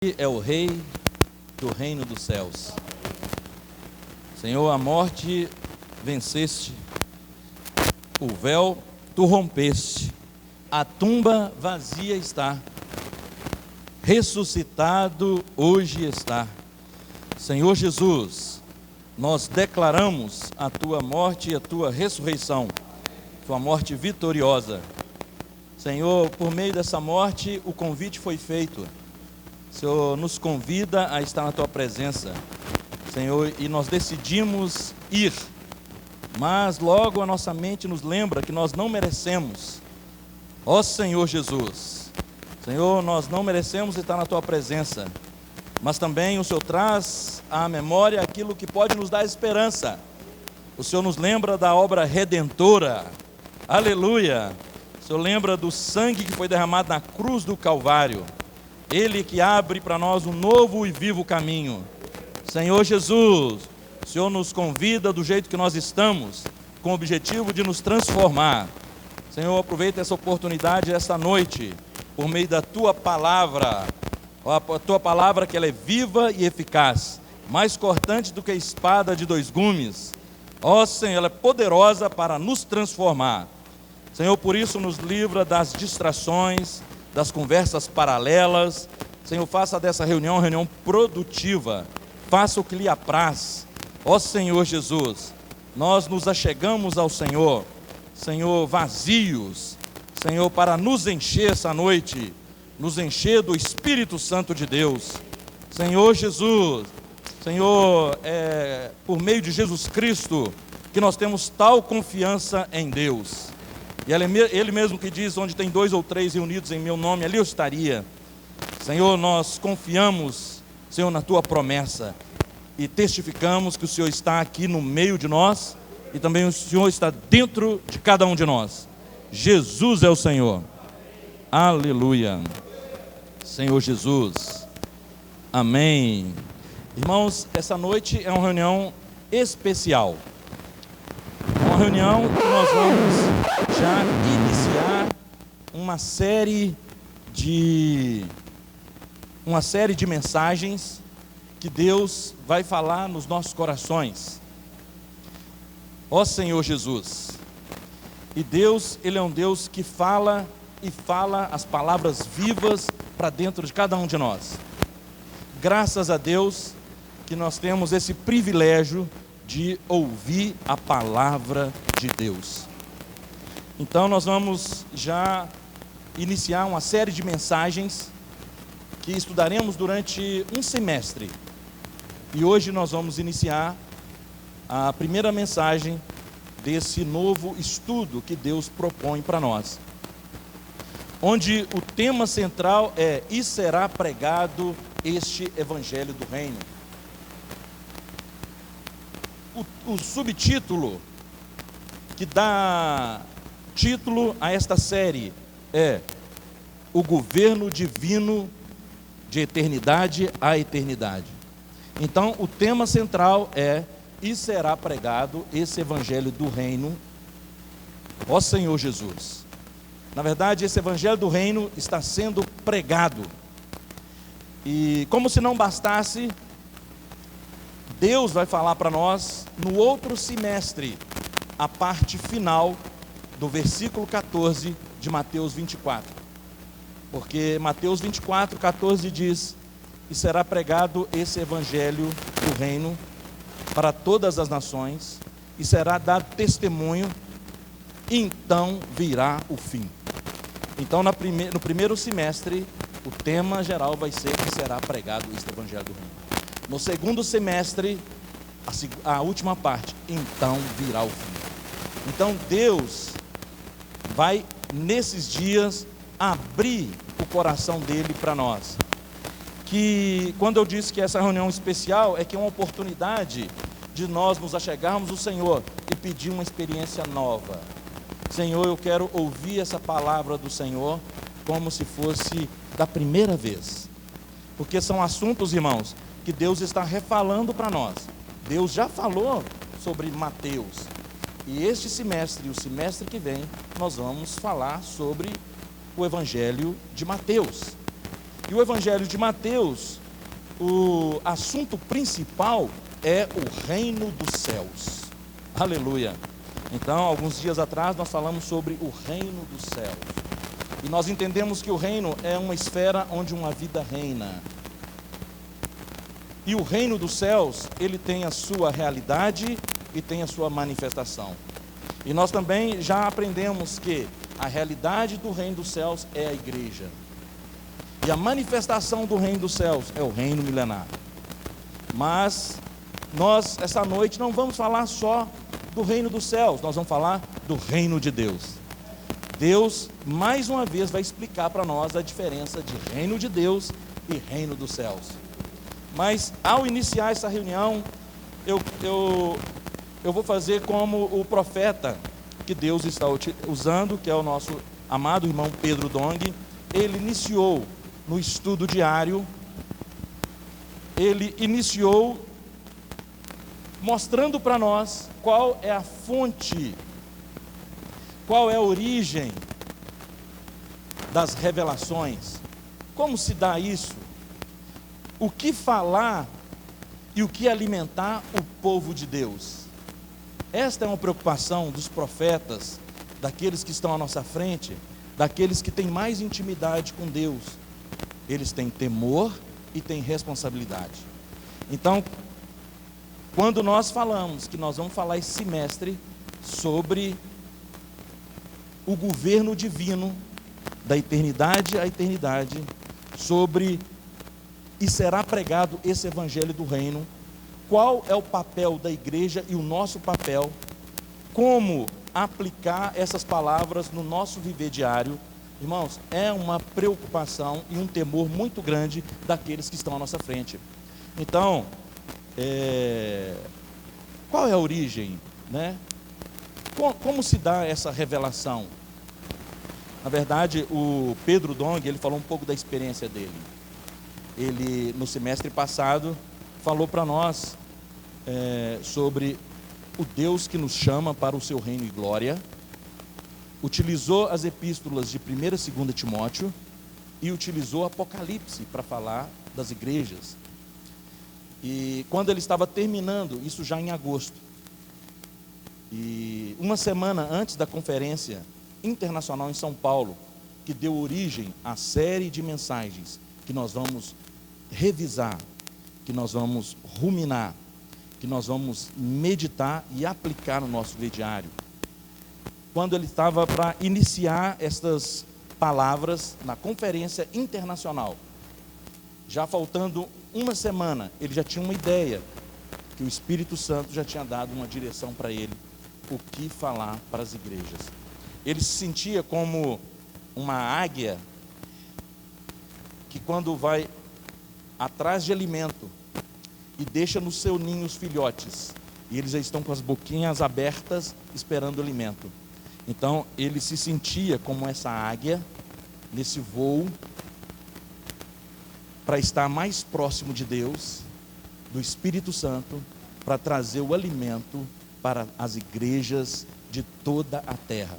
É o Rei do reino dos céus. Senhor, a morte venceste, o véu tu rompeste, a tumba vazia está, ressuscitado hoje está. Senhor Jesus, nós declaramos a tua morte e a tua ressurreição, tua morte vitoriosa. Senhor, por meio dessa morte, o convite foi feito. O Senhor nos convida a estar na tua presença, Senhor, e nós decidimos ir, mas logo a nossa mente nos lembra que nós não merecemos. Ó Senhor Jesus, Senhor, nós não merecemos estar na tua presença, mas também o Senhor traz à memória aquilo que pode nos dar esperança. O Senhor nos lembra da obra redentora, aleluia. O Senhor lembra do sangue que foi derramado na cruz do Calvário. Ele que abre para nós um novo e vivo caminho. Senhor Jesus, o Senhor nos convida do jeito que nós estamos, com o objetivo de nos transformar. Senhor, aproveita essa oportunidade esta noite, por meio da tua palavra. A tua palavra que ela é viva e eficaz, mais cortante do que a espada de dois gumes. Ó Senhor, ela é poderosa para nos transformar. Senhor, por isso nos livra das distrações, das conversas paralelas. Senhor, faça dessa reunião uma reunião produtiva, faça o que lhe apraz. Ó Senhor Jesus, nós nos achegamos ao Senhor, Senhor, vazios, Senhor, para nos encher essa noite, nos encher do Espírito Santo de Deus. Senhor Jesus, Senhor, por meio de Jesus Cristo, que nós temos tal confiança em Deus. E Ele mesmo que diz, onde tem 2 ou 3 reunidos em meu nome, ali eu estaria. Senhor, nós confiamos, Senhor, na tua promessa e testificamos que o Senhor está aqui no meio de nós e também o Senhor está dentro de cada um de nós. Jesus é o Senhor. Aleluia. Senhor Jesus. Amém. Irmãos, essa noite é uma reunião especial. Uma reunião que nós vamos já iniciar uma série de mensagens que Deus vai falar nos nossos corações. Ó Senhor Jesus. E Deus, Ele é um Deus que fala e fala as palavras vivas para dentro de cada um de nós. Graças a Deus que nós temos esse privilégio de ouvir a palavra de Deus. Então nós vamos já iniciar uma série de mensagens que estudaremos durante um semestre. E hoje nós vamos iniciar a primeira mensagem desse novo estudo que Deus propõe para nós, onde o tema central é: e será pregado este Evangelho do Reino. O subtítulo que dá título a esta série é o governo divino de eternidade a eternidade. Então o tema central é: e será pregado esse Evangelho do Reino, ó Senhor Jesus. Na verdade, esse Evangelho do Reino está sendo pregado. E como se não bastasse, Deus vai falar para nós no outro semestre, a parte final do versículo 14 de Mateus 24. Porque Mateus 24, 14 diz: e será pregado esse Evangelho do Reino para todas as nações, e será dado testemunho, e então virá o fim. Então no primeiro semestre, o tema geral vai ser: que será pregado este Evangelho do Reino. No segundo semestre, a última parte: então virá o fim. Então Deus vai nesses dias abrir o coração dele para nós. Que quando eu disse que essa reunião especial é que é uma oportunidade de nós nos achegarmos ao Senhor e pedir uma experiência nova. Senhor, eu quero ouvir essa palavra do Senhor como se fosse da primeira vez. Porque são assuntos, irmãos, que Deus está refalando para nós. Deus já falou sobre Mateus. E este semestre e o semestre que vem, nós vamos falar sobre o Evangelho de Mateus. E o Evangelho de Mateus, o assunto principal é o reino dos céus. Aleluia! Então, alguns dias atrás nós falamos sobre o reino dos céus. E nós entendemos que o reino é uma esfera onde uma vida reina. E o reino dos céus, ele tem a sua realidade e tem a sua manifestação. E nós também já aprendemos que a realidade do reino dos céus é a igreja. E a manifestação do reino dos céus é o reino milenar. Mas nós, essa noite, não vamos falar só do reino dos céus, nós vamos falar do reino de Deus. Deus, mais uma vez, vai explicar para nós a diferença de reino de Deus e reino dos céus. Mas, ao iniciar essa reunião, eu vou fazer como o profeta que Deus está usando, que é o nosso amado irmão Pedro Dong. Ele iniciou no estudo diário, ele iniciou mostrando para nós qual é a fonte, qual é a origem das revelações, como se dá isso, o que falar e o que alimentar o povo de Deus. Esta é uma preocupação dos profetas, daqueles que estão à nossa frente, daqueles que têm mais intimidade com Deus. Eles têm temor e têm responsabilidade. Então, quando nós falamos que nós vamos falar esse semestre sobre o governo divino da eternidade à eternidade, sobre e será pregado esse evangelho do reino, qual é o papel da igreja e o nosso papel, como aplicar essas palavras no nosso viver diário, irmãos, é uma preocupação e um temor muito grande daqueles que estão à nossa frente. Então, qual é a origem, né? Como se dá essa revelação? Na verdade, o Pedro Dong, ele falou um pouco da experiência dele. Ele, no semestre passado, falou para nós sobre o Deus que nos chama para o seu reino e glória, utilizou as epístolas de 1ª e 2ª Timóteo e utilizou Apocalipse para falar das igrejas. E quando ele estava terminando, isso já em agosto, e uma semana antes da conferência internacional em São Paulo, que deu origem à série de mensagens que nós vamos revisar, que nós vamos ruminar, que nós vamos meditar e aplicar no nosso vida diário. Quando ele estava para iniciar estas palavras na conferência internacional, já faltando uma semana, ele já tinha uma ideia, que o Espírito Santo já tinha dado uma direção para ele, o que falar para as igrejas. Ele se sentia como uma águia, que quando vai atrás de alimento, e deixa no seu ninho os filhotes, e eles já estão com as boquinhas abertas, esperando alimento. Então, ele se sentia como essa águia, nesse voo, para estar mais próximo de Deus, do Espírito Santo, para trazer o alimento para as igrejas de toda a terra.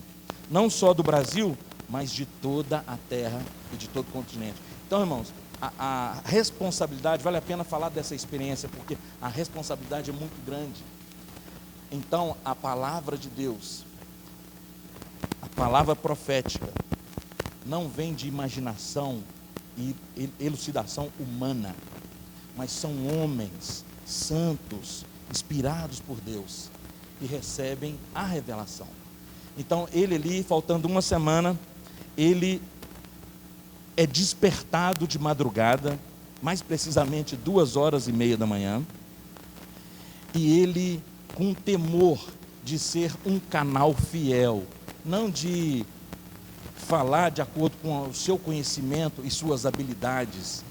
Não só do Brasil, mas de toda a terra e de todo o continente. Então, irmãos, a responsabilidade, vale a pena falar dessa experiência, porque a responsabilidade é muito grande. Então, a palavra de Deus, a palavra profética, não vem de imaginação e elucidação humana, mas são homens santos, inspirados por Deus, e recebem a revelação. Então, ele ali, faltando uma semana, ele é despertado de madrugada, mais precisamente 2h30 da manhã, e ele, com temor de ser um canal fiel, não de falar de acordo com o seu conhecimento e suas habilidades,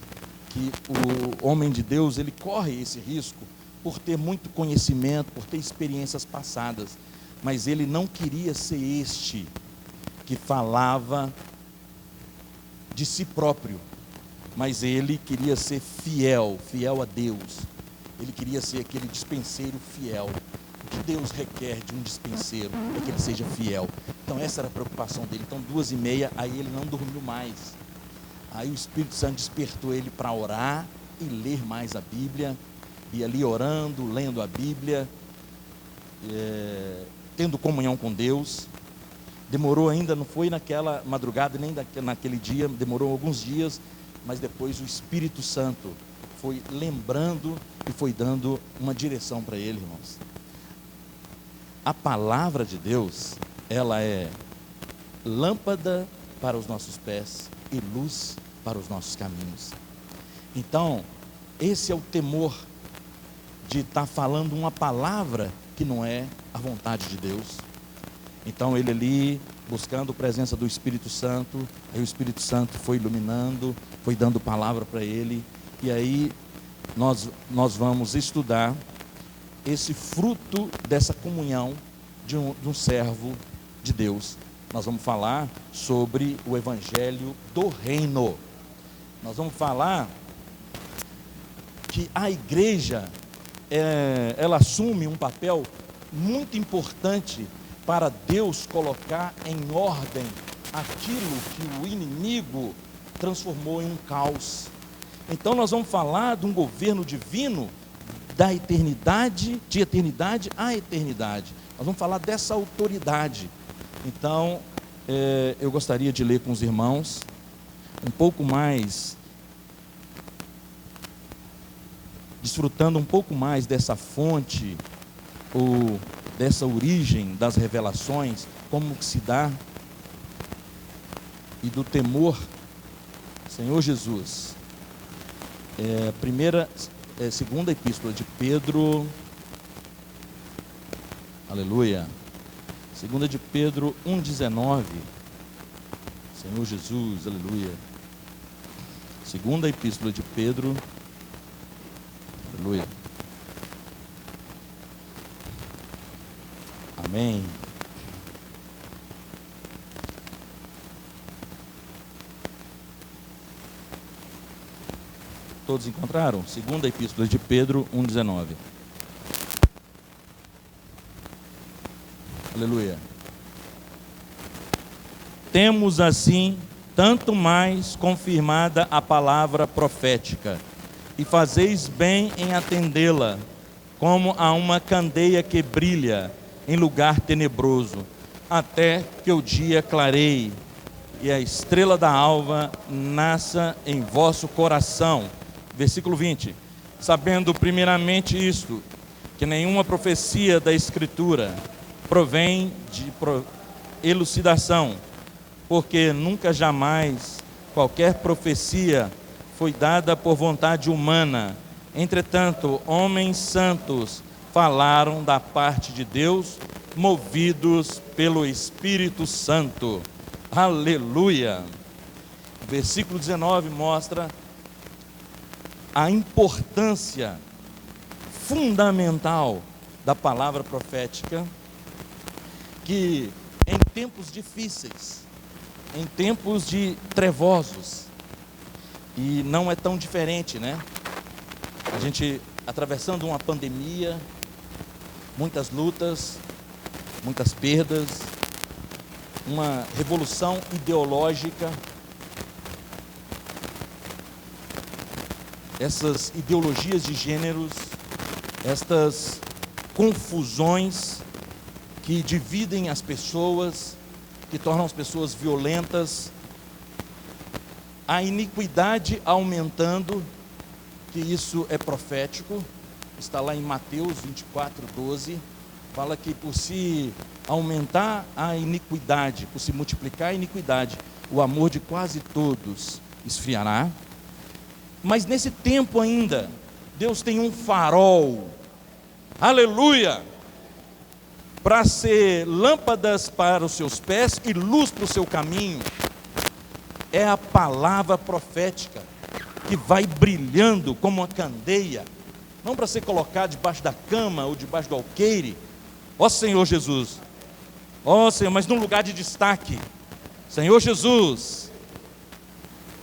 que o homem de Deus, ele corre esse risco por ter muito conhecimento, por ter experiências passadas, mas ele não queria ser este que falava de si próprio, mas ele queria ser fiel a Deus. Ele queria ser aquele dispenseiro fiel. O que Deus requer de um dispenseiro é que ele seja fiel. Então essa era a preocupação dele. Então 2h30, aí ele não dormiu mais. Aí o Espírito Santo despertou ele para orar e ler mais a Bíblia, e ali orando, lendo a Bíblia, tendo comunhão com Deus. Demorou ainda, não foi naquela madrugada, nem naquele dia, demorou alguns dias, mas depois o Espírito Santo foi lembrando e foi dando uma direção para ele, irmãos. A palavra de Deus, ela é lâmpada para os nossos pés e luz para os nossos caminhos. Então, esse é o temor de estar falando uma palavra que não é a vontade de Deus. Então ele ali, buscando a presença do Espírito Santo, aí o Espírito Santo foi iluminando, foi dando palavra para ele, e aí nós vamos estudar esse fruto dessa comunhão de um servo de Deus. Nós vamos falar sobre o Evangelho do Reino. Nós vamos falar que a igreja, ela assume um papel muito importante para Deus colocar em ordem aquilo que o inimigo transformou em um caos. Então nós vamos falar de um governo divino da eternidade, de eternidade a eternidade. Nós vamos falar dessa autoridade. Então, eu gostaria de ler com os irmãos um pouco mais, desfrutando um pouco mais dessa fonte, ou dessa origem das revelações, como que se dá, e do temor, Senhor Jesus. Segunda epístola de Pedro, aleluia, segunda de Pedro 1,19, Senhor Jesus, aleluia. Segunda epístola de Pedro, aleluia. Amém. Todos encontraram? Segunda epístola de Pedro 1,19. Aleluia. Temos assim tanto mais confirmada a palavra profética, e fazeis bem em atendê-la, como a uma candeia que brilha em lugar tenebroso, até que o dia clareie e a estrela da alva nasça em vosso coração. Versículo 20. Sabendo primeiramente isto, que nenhuma profecia da Escritura provém de elucidação, porque nunca jamais qualquer profecia foi dada por vontade humana. Entretanto, homens santos falaram da parte de Deus, movidos pelo Espírito Santo. Aleluia! Versículo 19 mostra a importância fundamental da palavra profética, que em tempos difíceis, em tempos de trevosos, e não é tão diferente, né? A gente atravessando uma pandemia, muitas lutas, muitas perdas, uma revolução ideológica, essas ideologias de gêneros, estas confusões que dividem as pessoas, que tornam as pessoas violentas, a iniquidade aumentando, que isso é profético, está lá em Mateus 24:12, fala que por se aumentar a iniquidade, por se multiplicar a iniquidade, o amor de quase todos esfriará. Mas nesse tempo ainda, Deus tem um farol, aleluia, para ser lâmpadas para os seus pés e luz para o seu caminho. É a palavra profética, que vai brilhando como uma candeia, não para ser colocada debaixo da cama ou debaixo do alqueire, ó Senhor Jesus, ó Senhor, mas num lugar de destaque, Senhor Jesus,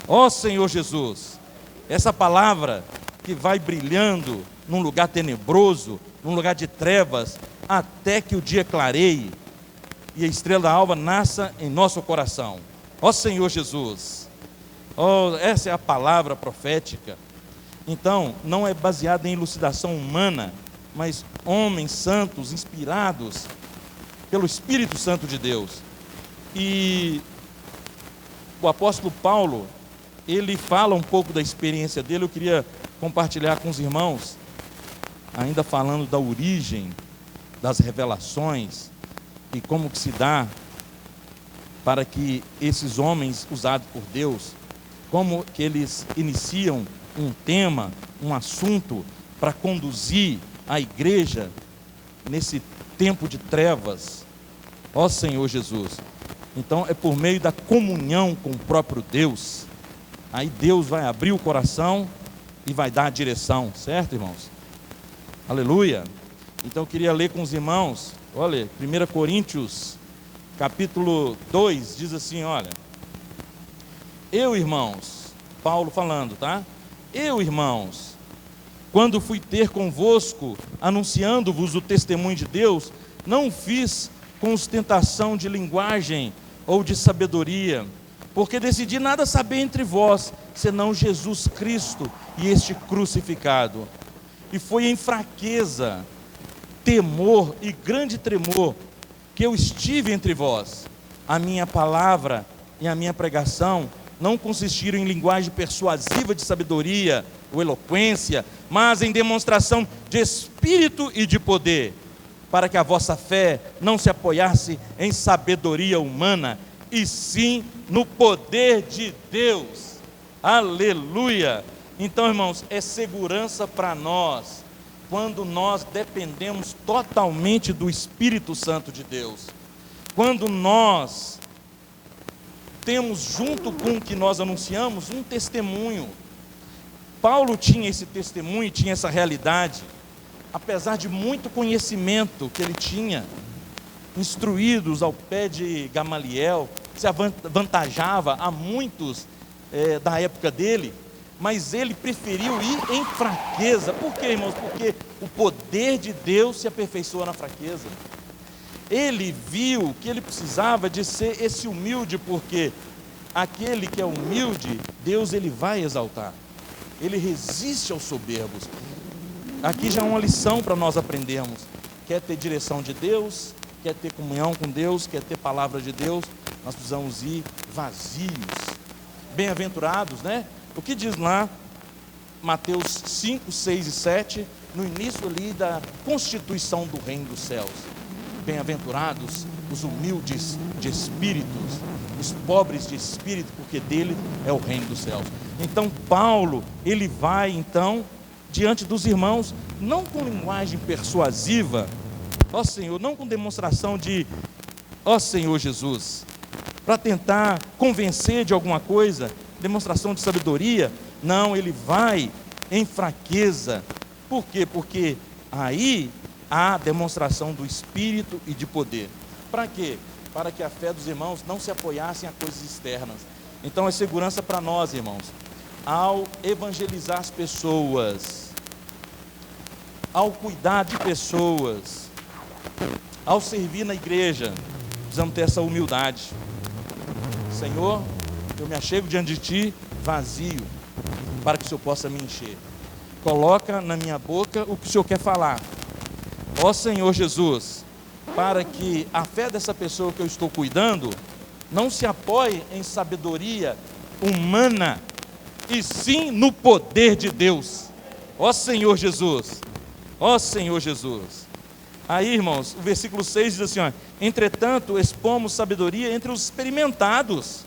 ó Senhor Jesus. Essa palavra que vai brilhando num lugar tenebroso, num lugar de trevas, até que o dia clareie e a estrela da alva nasça em nosso coração. Ó Senhor Jesus, Oh, essa é a palavra profética. Então, não é baseada em elucidação humana, mas homens santos, inspirados pelo Espírito Santo de Deus. E o apóstolo Paulo, ele fala um pouco da experiência dele. Eu queria compartilhar com os irmãos, ainda falando da origem das revelações e como que se dá para que esses homens usados por Deus, como que eles iniciam um tema, um assunto para conduzir a igreja nesse tempo de trevas. Ó Senhor Jesus. Então é por meio da comunhão com o próprio Deus. Aí Deus vai abrir o coração e vai dar a direção, certo, irmãos? Aleluia. Então eu queria ler com os irmãos, olha, 1 Coríntios capítulo 2, diz assim, olha: eu, irmãos, Paulo falando, tá? Eu, irmãos, quando fui ter convosco, anunciando-vos o testemunho de Deus, não fiz com ostentação de linguagem ou de sabedoria, porque decidi nada saber entre vós, senão Jesus Cristo e este crucificado. E foi em fraqueza, temor e grande tremor que eu estive entre vós. A minha palavra e a minha pregação não consistiram em linguagem persuasiva de sabedoria ou eloquência, mas em demonstração de espírito e de poder, para que a vossa fé não se apoiasse em sabedoria humana, e sim no poder de Deus. Aleluia! Então, irmãos, é segurança para nós quando nós dependemos totalmente do Espírito Santo de Deus. Quando nós temos, junto com o que nós anunciamos, um testemunho. Paulo tinha esse testemunho, tinha essa realidade, apesar de muito conhecimento que ele tinha, instruídos ao pé de Gamaliel, se avantajava a muitos da época dele, mas ele preferiu ir em fraqueza. Por quê, irmãos? Porque o poder de Deus se aperfeiçoa na fraqueza. Ele viu que ele precisava de ser esse humilde, porque aquele que é humilde, Deus ele vai exaltar. Ele resiste aos soberbos. Aqui já é uma lição para nós aprendermos. Quer ter direção de Deus, quer ter comunhão com Deus, quer ter palavra de Deus, nós precisamos ir vazios. Bem-aventurados, né? O que diz lá, Mateus 5, 6 e 7, no início ali da constituição do reino dos céus. Bem-aventurados os humildes de espíritos, os pobres de espírito, porque dele é o reino dos céus. Então Paulo, ele vai então diante dos irmãos, não com linguagem persuasiva, ó Senhor, não com demonstração de ó Senhor Jesus, para tentar convencer de alguma coisa, demonstração de sabedoria. Não, ele vai em fraqueza. Por quê? Porque aí há demonstração do Espírito e de poder. Para quê? Para que a fé dos irmãos não se apoiasse a coisas externas. Então é segurança para nós, irmãos, ao evangelizar as pessoas, ao cuidar de pessoas, ao servir na igreja, precisamos ter essa humildade. Senhor, eu me achego diante de Ti vazio, para que o Senhor possa me encher. Coloca na minha boca o que o Senhor quer falar. Ó Senhor Jesus, para que a fé dessa pessoa que eu estou cuidando não se apoie em sabedoria humana, e sim no poder de Deus. Ó Senhor Jesus, ó Senhor Jesus. Aí, irmãos, o versículo 6 diz assim, ó: entretanto, expomos sabedoria entre os experimentados,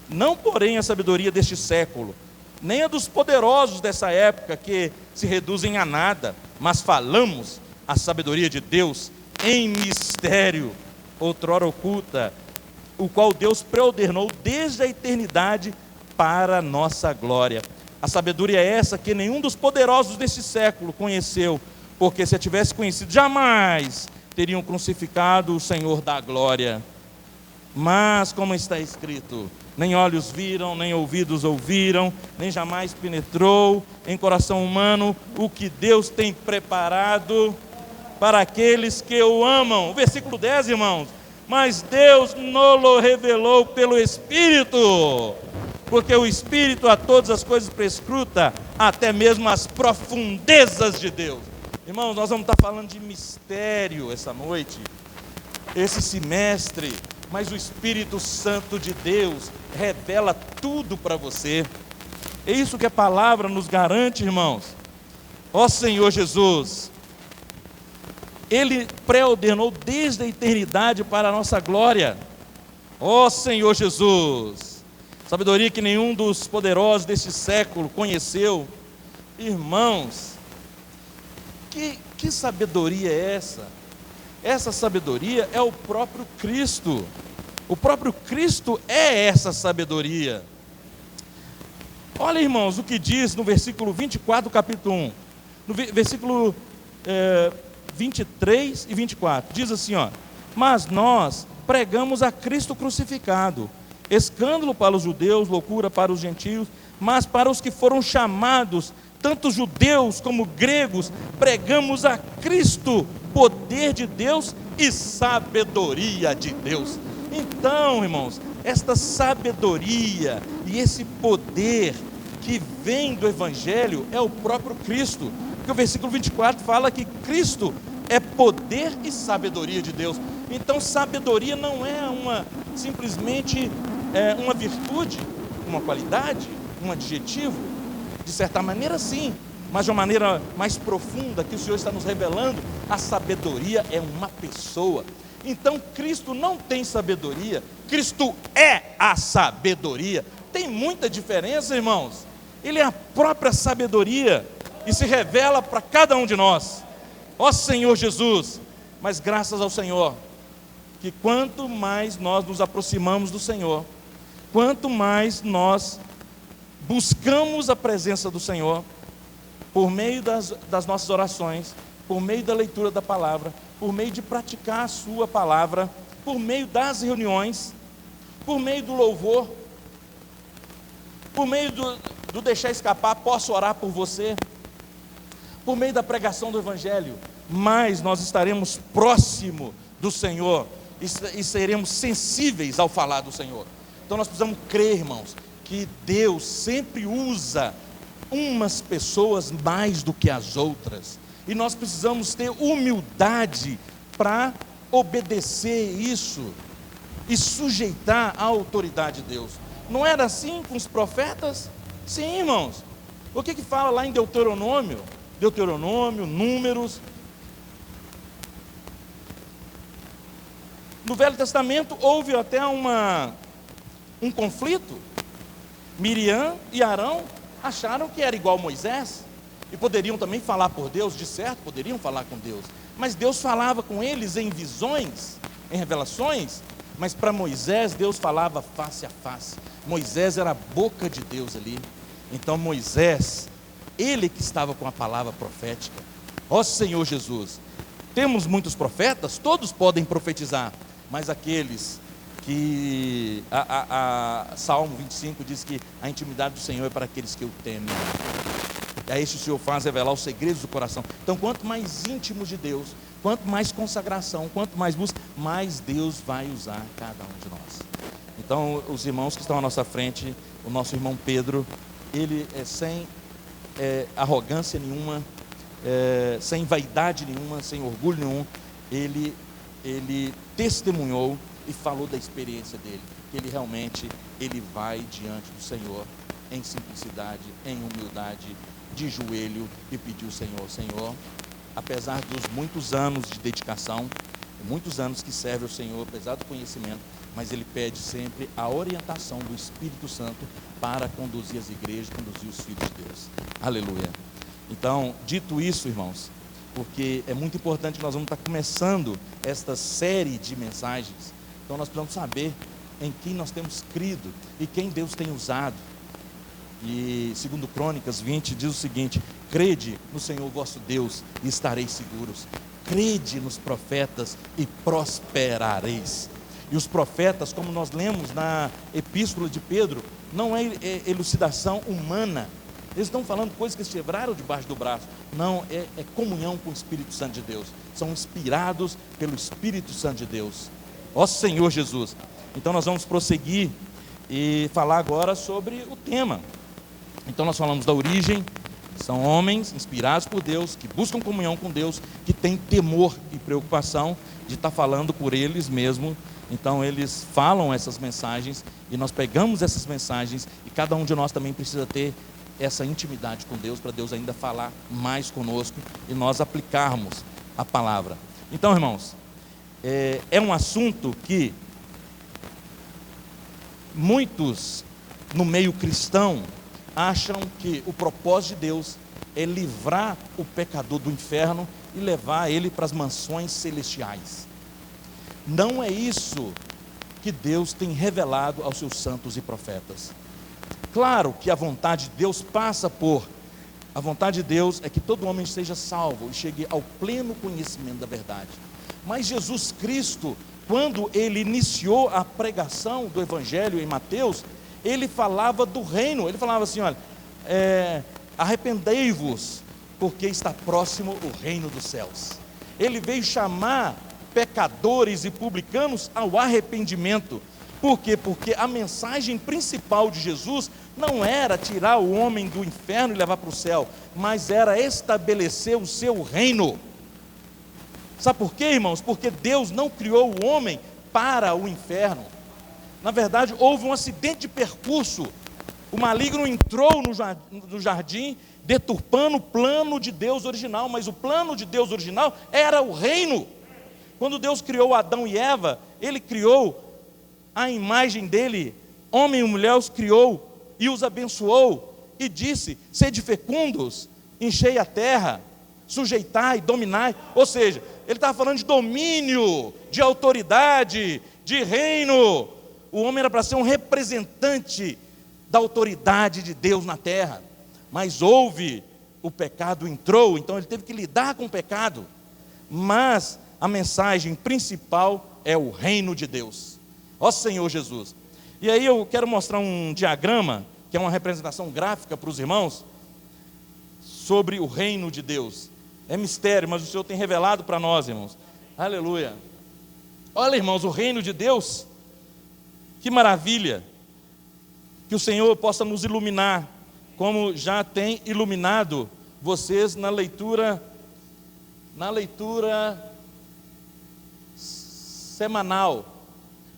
não porém a sabedoria deste século, nem a dos poderosos dessa época, que se reduzem a nada, mas falamos a sabedoria de Deus em mistério, outrora oculta, o qual Deus preordenou desde a eternidade para a nossa glória. A sabedoria é essa que nenhum dos poderosos deste século conheceu, porque se a tivesse conhecido, jamais teriam crucificado o Senhor da glória. Mas, como está escrito, nem olhos viram, nem ouvidos ouviram, nem jamais penetrou em coração humano o que Deus tem preparado para aqueles que o amam. O versículo 10, irmãos: mas Deus nos revelou pelo Espírito, porque o Espírito a todas as coisas prescruta, até mesmo as profundezas de Deus. Irmãos, nós vamos estar falando de mistério essa noite, esse semestre, mas o Espírito Santo de Deus revela tudo para você. É isso que a palavra nos garante, irmãos. Ó Senhor Jesus, Ele pré-ordenou desde a eternidade para a nossa glória. Ó Senhor Jesus, sabedoria que nenhum dos poderosos deste século conheceu. Irmãos, que sabedoria é essa? Essa sabedoria é o próprio Cristo. O próprio Cristo é essa sabedoria. Olha, irmãos, o que diz no versículo 24 do capítulo 1. No versículo 23 e 24. Diz assim, ó: mas nós pregamos a Cristo crucificado, escândalo para os judeus, loucura para os gentios, mas para os que foram chamados, tanto judeus como gregos, pregamos a Cristo, poder de Deus e sabedoria de Deus. Então, irmãos, esta sabedoria e esse poder que vem do Evangelho é o próprio Cristo, porque o versículo 24 fala que Cristo é poder e sabedoria de Deus. Então, sabedoria não é simplesmente uma virtude, uma qualidade, um adjetivo. De certa maneira, sim, mas de uma maneira mais profunda que o Senhor está nos revelando, a sabedoria é uma pessoa. Então, Cristo não tem sabedoria, Cristo é a sabedoria. Tem muita diferença, irmãos. Ele é a própria sabedoria e se revela para cada um de nós. Ó Senhor Jesus, mas graças ao Senhor, que quanto mais nós nos aproximamos do Senhor, quanto mais nós buscamos a presença do Senhor, por meio das nossas orações, por meio da leitura da palavra, por meio de praticar a sua palavra, por meio das reuniões, por meio do louvor, por meio do deixar escapar, posso orar por você, por meio da pregação do Evangelho, mais nós estaremos próximo do Senhor e seremos sensíveis ao falar do Senhor. Então nós precisamos crer, irmãos, que Deus sempre usa umas pessoas mais do que as outras, e nós precisamos ter humildade para obedecer isso e sujeitar a autoridade de Deus. Não era assim com os profetas? Sim, irmãos. O que fala lá em Deuteronômio, Números? No Velho Testamento houve até um conflito. Miriam e Arão acharam que era igual a Moisés e poderiam também falar por Deus, de certo, poderiam falar com Deus, mas Deus falava com eles em visões, em revelações, mas para Moisés Deus falava face a face. Moisés era a boca de Deus ali. Então Moisés, ele que estava com a palavra profética. Ó Senhor Jesus, temos muitos profetas, todos podem profetizar, mas aqueles que Salmo 25 diz que a intimidade do Senhor é para aqueles que o temem. A este o Senhor faz revelar os segredos do coração. Então, quanto mais íntimo de Deus, quanto mais consagração, quanto mais busca, mais Deus vai usar cada um de nós. Então, os irmãos que estão à nossa frente, o nosso irmão Pedro, ele é sem arrogância nenhuma, sem vaidade nenhuma, sem orgulho nenhum, ele testemunhou e falou da experiência dele, que ele realmente vai diante do Senhor em simplicidade, em humildade, de joelho, e pedir ao Senhor: Senhor, apesar dos muitos anos de dedicação, muitos anos que serve ao Senhor, apesar do conhecimento, mas ele pede sempre a orientação do Espírito Santo para conduzir as igrejas, conduzir os filhos de Deus. Aleluia. Então, dito isso, irmãos, porque é muito importante que nós vamos estar começando esta série de mensagens, então nós precisamos saber em quem nós temos crido e quem Deus tem usado. E segundo Crônicas 20 diz o seguinte: crede no Senhor vosso Deus e estareis seguros, crede nos profetas e prosperareis. E os profetas, como nós lemos na epístola de Pedro, não é elucidação humana, eles estão falando coisas que eles quebraram debaixo do braço, não, é comunhão com o Espírito Santo de Deus, são inspirados pelo Espírito Santo de Deus. Ó Senhor Jesus. Então nós vamos prosseguir e falar agora sobre o tema. Então nós falamos da origem. São homens inspirados por Deus, que buscam comunhão com Deus, que têm temor e preocupação de estar falando por eles mesmos. Então eles falam essas mensagens e nós pegamos essas mensagens e cada um de nós também precisa ter essa intimidade com Deus, para Deus ainda falar mais conosco e nós aplicarmos a palavra. Então, irmãos, é um assunto que muitos no meio cristão acham que o propósito de Deus é livrar o pecador do inferno e levar ele para as mansões celestiais. Não é isso que Deus tem revelado aos seus santos e profetas. Claro que a vontade de Deus passa por... A vontade de Deus é que todo homem seja salvo e chegue ao pleno conhecimento da verdade. Mas Jesus Cristo, quando ele iniciou a pregação do Evangelho em Mateus, ele falava do reino. Ele falava assim, olha, arrependei-vos, porque está próximo o reino dos céus. Ele veio chamar pecadores e publicanos ao arrependimento. Por quê? Porque a mensagem principal de Jesus não era tirar o homem do inferno e levar para o céu, mas era estabelecer o seu reino. Sabe por quê, irmãos? Porque Deus não criou o homem para o inferno. Na verdade, houve um acidente de percurso. O maligno entrou no jardim, deturpando o plano de Deus original, mas o plano de Deus original era o reino. Quando Deus criou Adão e Eva, Ele criou a imagem dele, homem e mulher os criou e os abençoou, e disse, sede fecundos, enchei a terra, sujeitai, dominai. Ou seja, ele estava falando de domínio, de autoridade, de reino. O homem era para ser um representante da autoridade de Deus na terra, mas o pecado entrou, então ele teve que lidar com o pecado. Mas a mensagem principal é o reino de Deus. Ó Senhor Jesus. E aí eu quero mostrar um diagrama, que é uma representação gráfica para os irmãos, sobre o reino de Deus. É mistério, mas o Senhor tem revelado para nós, irmãos. Aleluia. Olha, irmãos, o reino de Deus, que maravilha. Que o Senhor possa nos iluminar, como já tem iluminado vocês na leitura semanal.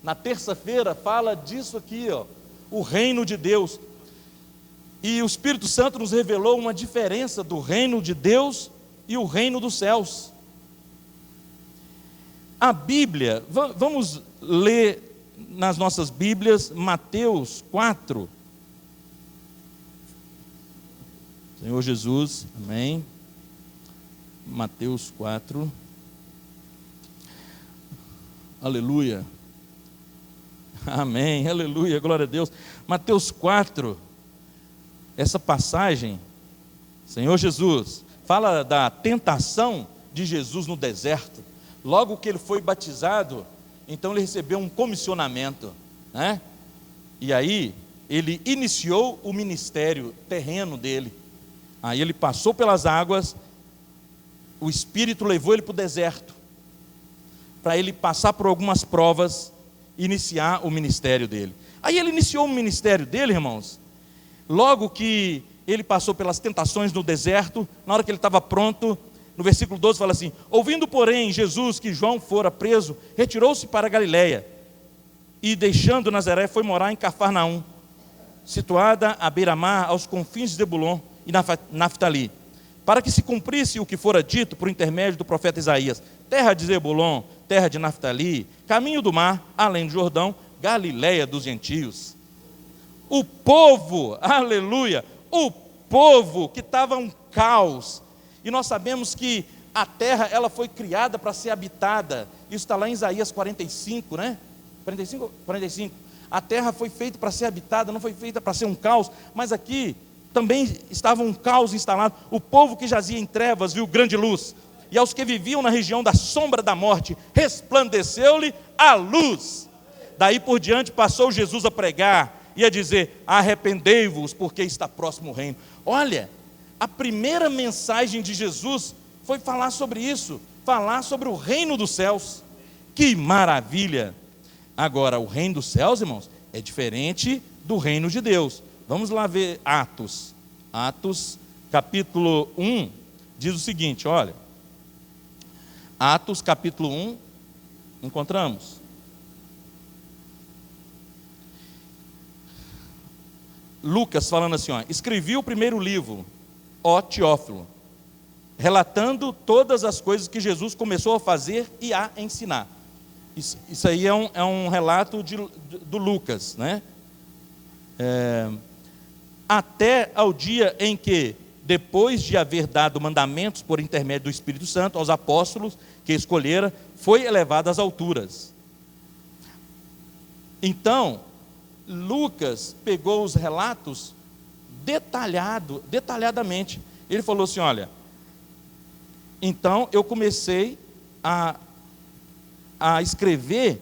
Na terça-feira fala disso aqui, ó, o reino de Deus. E o Espírito Santo nos revelou uma diferença do reino de Deus e o reino dos céus. A Bíblia, vamos ler nas nossas Bíblias, Mateus 4. Senhor Jesus, amém. Mateus 4. Aleluia. Amém, aleluia, glória a Deus. Mateus 4, essa passagem, Senhor Jesus, fala da tentação de Jesus no deserto. Logo que ele foi batizado, então ele recebeu um comissionamento, né? E aí ele iniciou o ministério terreno dele. Aí ele passou pelas águas, o Espírito levou ele para o deserto, para ele passar por algumas provas, iniciar o ministério dele. Aí ele iniciou o ministério dele, irmãos. Logo que ele passou pelas tentações no deserto, na hora que ele estava pronto, no versículo 12 fala assim: ouvindo, porém, Jesus que João fora preso, retirou-se para a Galiléia, e deixando Nazaré, foi morar em Cafarnaum, situada à beira-mar, aos confins de Zebulon e Naftali, para que se cumprisse o que fora dito por intermédio do profeta Isaías: terra de Zebulon, terra de Naftali, caminho do mar, além do Jordão, Galiléia dos gentios. O povo, aleluia, o povo que estava um caos, e nós sabemos que a terra, ela foi criada para ser habitada. Isso está lá em Isaías 45, né? 45. A terra foi feita para ser habitada, não foi feita para ser um caos. Mas aqui também estava um caos instalado. O povo que jazia em trevas viu grande luz, e aos que viviam na região da sombra da morte, resplandeceu-lhe a luz. Daí por diante passou Jesus a pregar e a dizer: arrependei-vos, porque está próximo o reino. Olha, a primeira mensagem de Jesus foi falar sobre isso, falar sobre o reino dos céus. Que maravilha! Agora, o reino dos céus, irmãos, É diferente do reino de Deus. Vamos lá ver Atos. Atos, capítulo 1, diz o seguinte, olha. Atos, capítulo 1, encontramos. Lucas falando assim, ó, escrevi o primeiro livro, ó Teófilo, relatando todas as coisas que Jesus começou a fazer e a ensinar. Isso aí é um relato do Lucas, né? Até ao dia em que, depois de haver dado mandamentos por intermédio do Espírito Santo aos apóstolos que escolhera, foi elevado às alturas. Então, Lucas pegou os relatos detalhadamente. Ele falou assim, olha, então eu comecei a escrever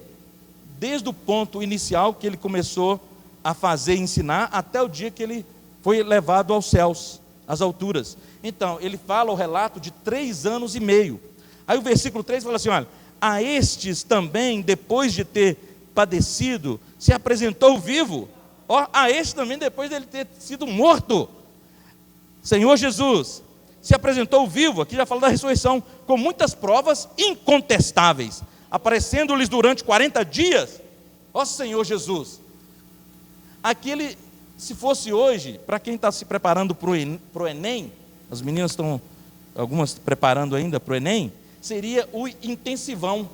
desde o ponto inicial que ele começou a fazer e ensinar, até o dia que ele foi levado aos céus, às alturas. Então, ele fala o relato de 3 anos e meio. Aí o versículo 3 fala assim, olha, a estes também, depois de ter padecido, se apresentou vivo. Ó, a este também, depois de ele ter sido morto, Senhor Jesus se apresentou vivo, aqui já fala da ressurreição, com muitas provas incontestáveis, aparecendo-lhes durante 40 dias. Ó Senhor Jesus, aqui ele, se fosse hoje, para quem está se preparando para o Enem, as meninas estão, algumas preparando ainda para o Enem, seria o intensivão.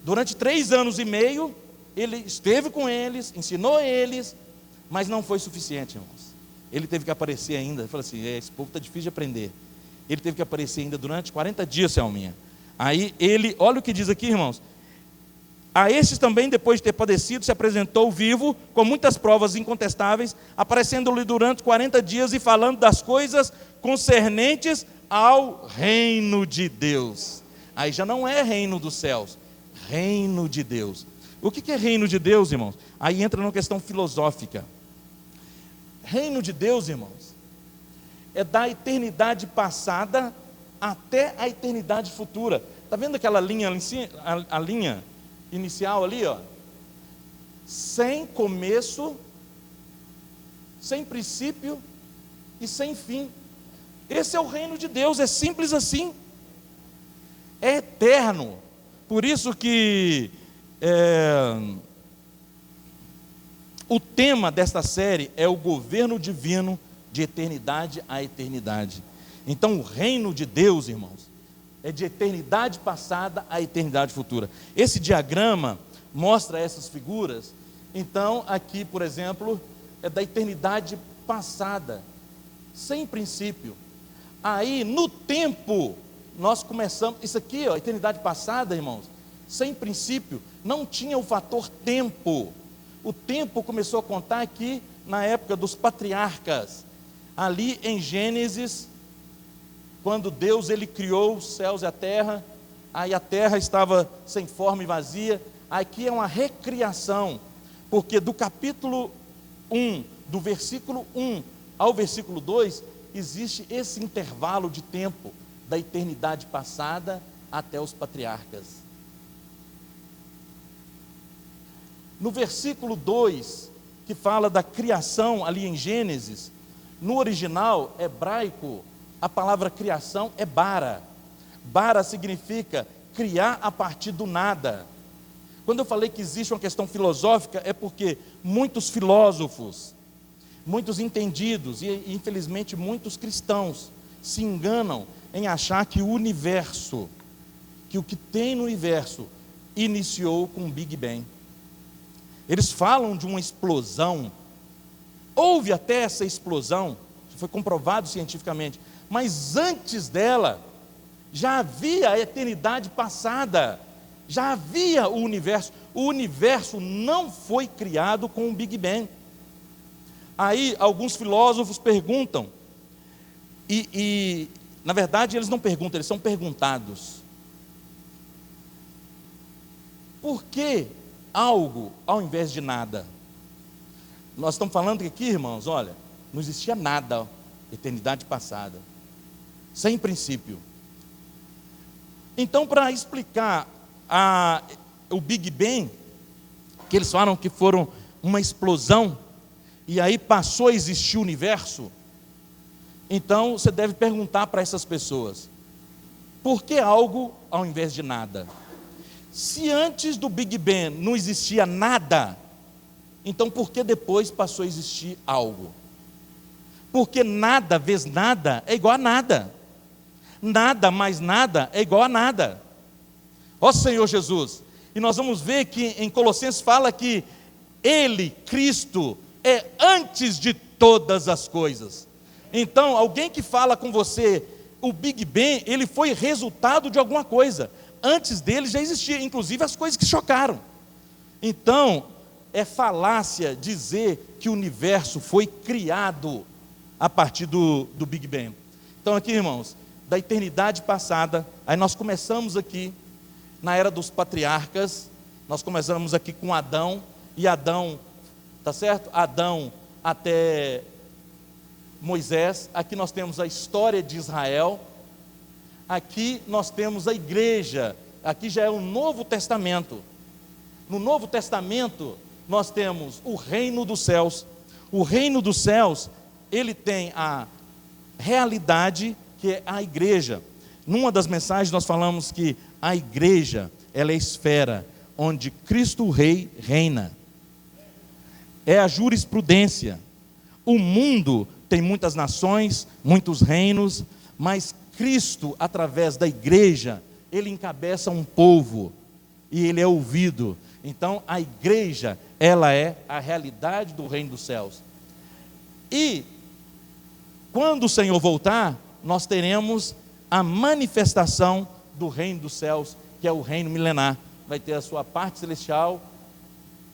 Durante 3 anos e meio, ele esteve com eles, ensinou eles, mas não foi suficiente, irmãos. Ele teve que aparecer ainda, falou assim, esse povo está difícil de aprender. Ele teve que aparecer ainda durante 40 dias, Selminha. Aí ele, olha o que diz aqui, irmãos. A estes também, depois de ter padecido, se apresentou vivo, com muitas provas incontestáveis, aparecendo-lhe durante 40 dias e falando das coisas concernentes ao reino de Deus. Aí já não é reino dos céus, reino de Deus. O que é reino de Deus, irmãos? Aí entra numa questão filosófica. Reino de Deus, irmãos, é da eternidade passada até a eternidade futura. Está vendo aquela linha, a linha inicial ali, ó? Sem começo, sem princípio e sem fim. Esse é o reino de Deus, é simples assim. É eterno. Por isso que o tema desta série é o governo divino de eternidade a eternidade. Então o reino de Deus, irmãos, é de eternidade passada a eternidade futura. Esse diagrama mostra essas figuras. Então aqui, por exemplo, é da eternidade passada, sem princípio. Aí no tempo nós começamos, isso aqui, ó, eternidade passada, irmãos, sem princípio, não tinha o fator tempo. O tempo começou a contar aqui na época dos patriarcas, ali em Gênesis, quando Deus ele criou os céus e a terra, aí a terra estava sem forma e vazia. Aqui é uma recriação, porque do capítulo 1, do versículo 1 ao versículo 2, existe esse intervalo de tempo, da eternidade passada até os patriarcas. No versículo 2, que fala da criação ali em Gênesis, no original hebraico, a palavra criação é bara. Bara significa criar a partir do nada. Quando eu falei que existe uma questão filosófica, é porque muitos filósofos, muitos entendidos e infelizmente muitos cristãos se enganam em achar que o universo, que o que tem no universo, iniciou com o Big Bang. Eles falam de uma explosão, houve até essa explosão, foi comprovado cientificamente, mas antes dela, já havia a eternidade passada, já havia o universo não foi criado com o Big Bang. Aí alguns filósofos perguntam, e na verdade eles não perguntam, eles são perguntados. Por que algo ao invés de nada? Nós estamos falando que aqui, irmãos, olha, não existia nada, eternidade passada, sem princípio. Então, para explicar o Big Bang, que eles falam que foram uma explosão, e aí passou a existir o universo, então você deve perguntar para essas pessoas: por que algo ao invés de nada? Se antes do Big Bang não existia nada, então por que depois passou a existir algo? Porque nada vezes nada é igual a nada. Nada mais nada é igual a nada. Ó Senhor Jesus. E nós vamos ver que em Colossenses fala que Ele, Cristo, é antes de todas as coisas. Então, alguém que fala com você, o Big Bang, ele foi resultado de alguma coisa. Antes dele já existia, inclusive as coisas que chocaram. Então, é falácia dizer que o universo foi criado a partir do Big Bang. Então aqui, irmãos, da eternidade passada, aí nós começamos aqui, na era dos patriarcas, nós começamos aqui com Adão, e Adão, tá certo? Adão até Moisés, aqui nós temos a história de Israel, aqui nós temos a igreja, aqui já é o Novo Testamento. No Novo Testamento, nós temos o reino dos céus. O reino dos céus, ele tem a realidade que é a igreja. Numa das mensagens nós falamos que a igreja, ela é a esfera onde Cristo o Rei reina. É a jurisprudência. O mundo tem muitas nações, muitos reinos, mas Cristo, através da igreja, ele encabeça um povo e ele é ouvido. Então a igreja, ela é a realidade do reino dos céus. E quando o Senhor voltar, nós teremos a manifestação do reino dos céus, que é o reino milenar. Vai ter a sua parte celestial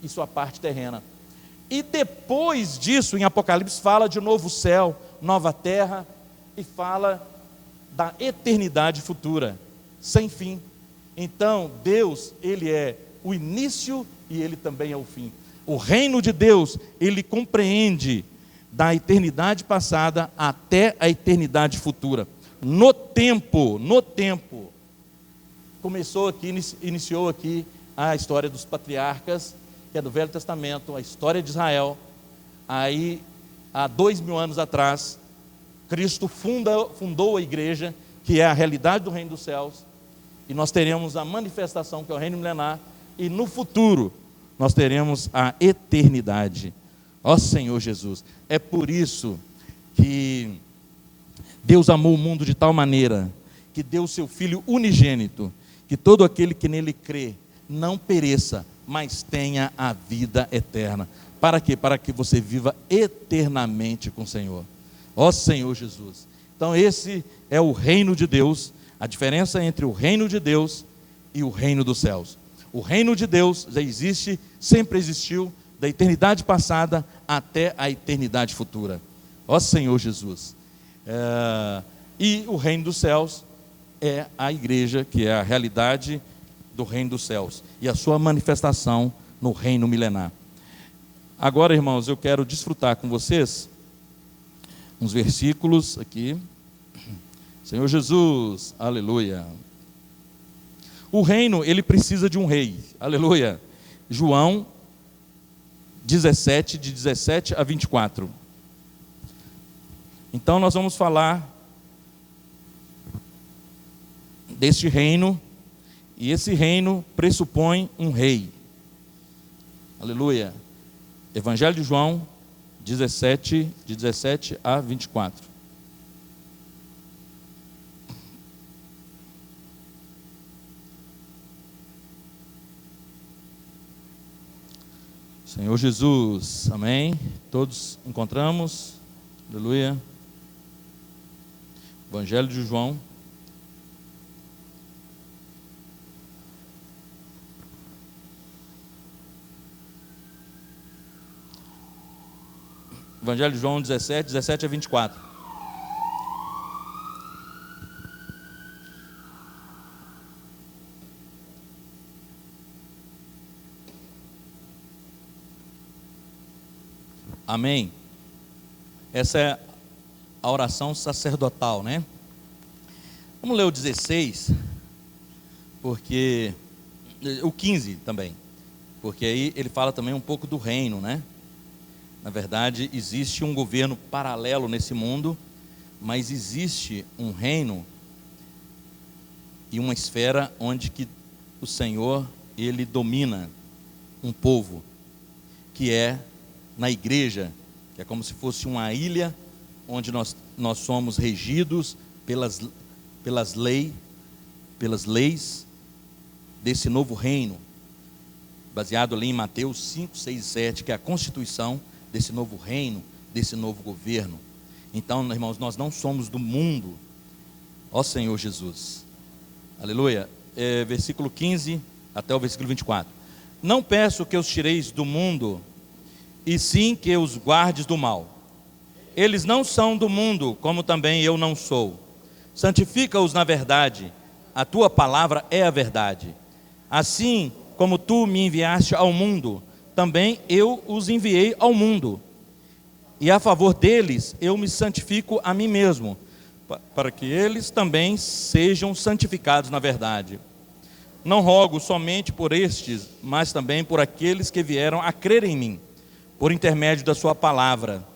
e sua parte terrena. E depois disso, em Apocalipse, fala de novo céu, nova terra, e fala da eternidade futura, sem fim. Então, Deus, ele é o início e ele também é o fim. O reino de Deus, ele compreende da eternidade passada até a eternidade futura. No tempo, começou aqui, iniciou aqui a história dos patriarcas, que é do Velho Testamento, a história de Israel. Aí, há 2000 anos atrás, Cristo fundou a igreja, que é a realidade do reino dos céus, e nós teremos a manifestação, que é o reino milenar, e no futuro, nós teremos a eternidade. Ó Senhor Jesus, é por isso que Deus amou o mundo de tal maneira, que deu o seu Filho unigênito, que todo aquele que nele crê, não pereça, mas tenha a vida eterna. Para quê? Para que você viva eternamente com o Senhor. Ó Senhor Jesus. Então esse é o reino de Deus, a diferença entre o reino de Deus e o reino dos céus. O reino de Deus já existe, sempre existiu, da eternidade passada até a eternidade futura. Ó Senhor Jesus. E o reino dos céus é a igreja, que é a realidade do reino dos céus e a sua manifestação no reino milenar. Agora, irmãos, eu quero desfrutar com vocês uns versículos aqui. Senhor Jesus, aleluia. O reino, ele precisa de um rei, aleluia. João 17, de 17 a 24. Então nós vamos falar deste reino, e esse reino pressupõe um rei. Aleluia. Evangelho de João 17, de 17 a 24. Senhor Jesus, amém. Todos encontramos, aleluia. Evangelho de João. Evangelho de João 17, 17 a 24. Amém. Essa é a oração sacerdotal, né? Vamos ler o 16, porque o 15 também. porque aí ele fala também um pouco do reino, né? Na verdade, existe um governo paralelo nesse mundo, mas existe um reino e uma esfera onde que o Senhor, Ele domina um povo, que é na igreja, que é como se fosse uma ilha, onde nós somos regidos pelas leis desse novo reino, baseado ali em Mateus 5, 6 e 7, que é a constituição desse novo reino, desse novo governo. Então, irmãos, nós não somos do mundo, ó Senhor Jesus, aleluia. Versículo 15 até o versículo 24. Não peço que os tireis do mundo, e sim que os guardes do mal. Eles não são do mundo, como também eu não sou. Santifica-os na verdade, a tua palavra é a verdade. Assim como tu me enviaste ao mundo, também eu os enviei ao mundo. E a favor deles eu me santifico a mim mesmo, para que eles também sejam santificados na verdade. Não rogo somente por estes, mas também por aqueles que vieram a crer em mim, por intermédio da sua palavra,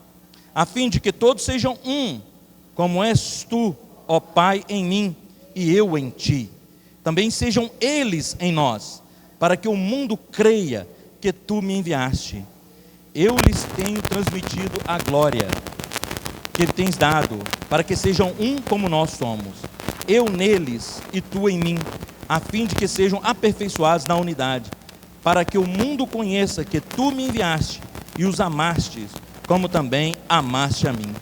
a fim de que todos sejam um, como és tu, ó Pai, em mim e eu em ti. Também sejam eles em nós, para que o mundo creia que tu me enviaste. Eu lhes tenho transmitido a glória que tens dado, para que sejam um como nós somos, eu neles e tu em mim, a fim de que sejam aperfeiçoados na unidade, para que o mundo conheça que tu me enviaste e os amastes, como também amaste a mim.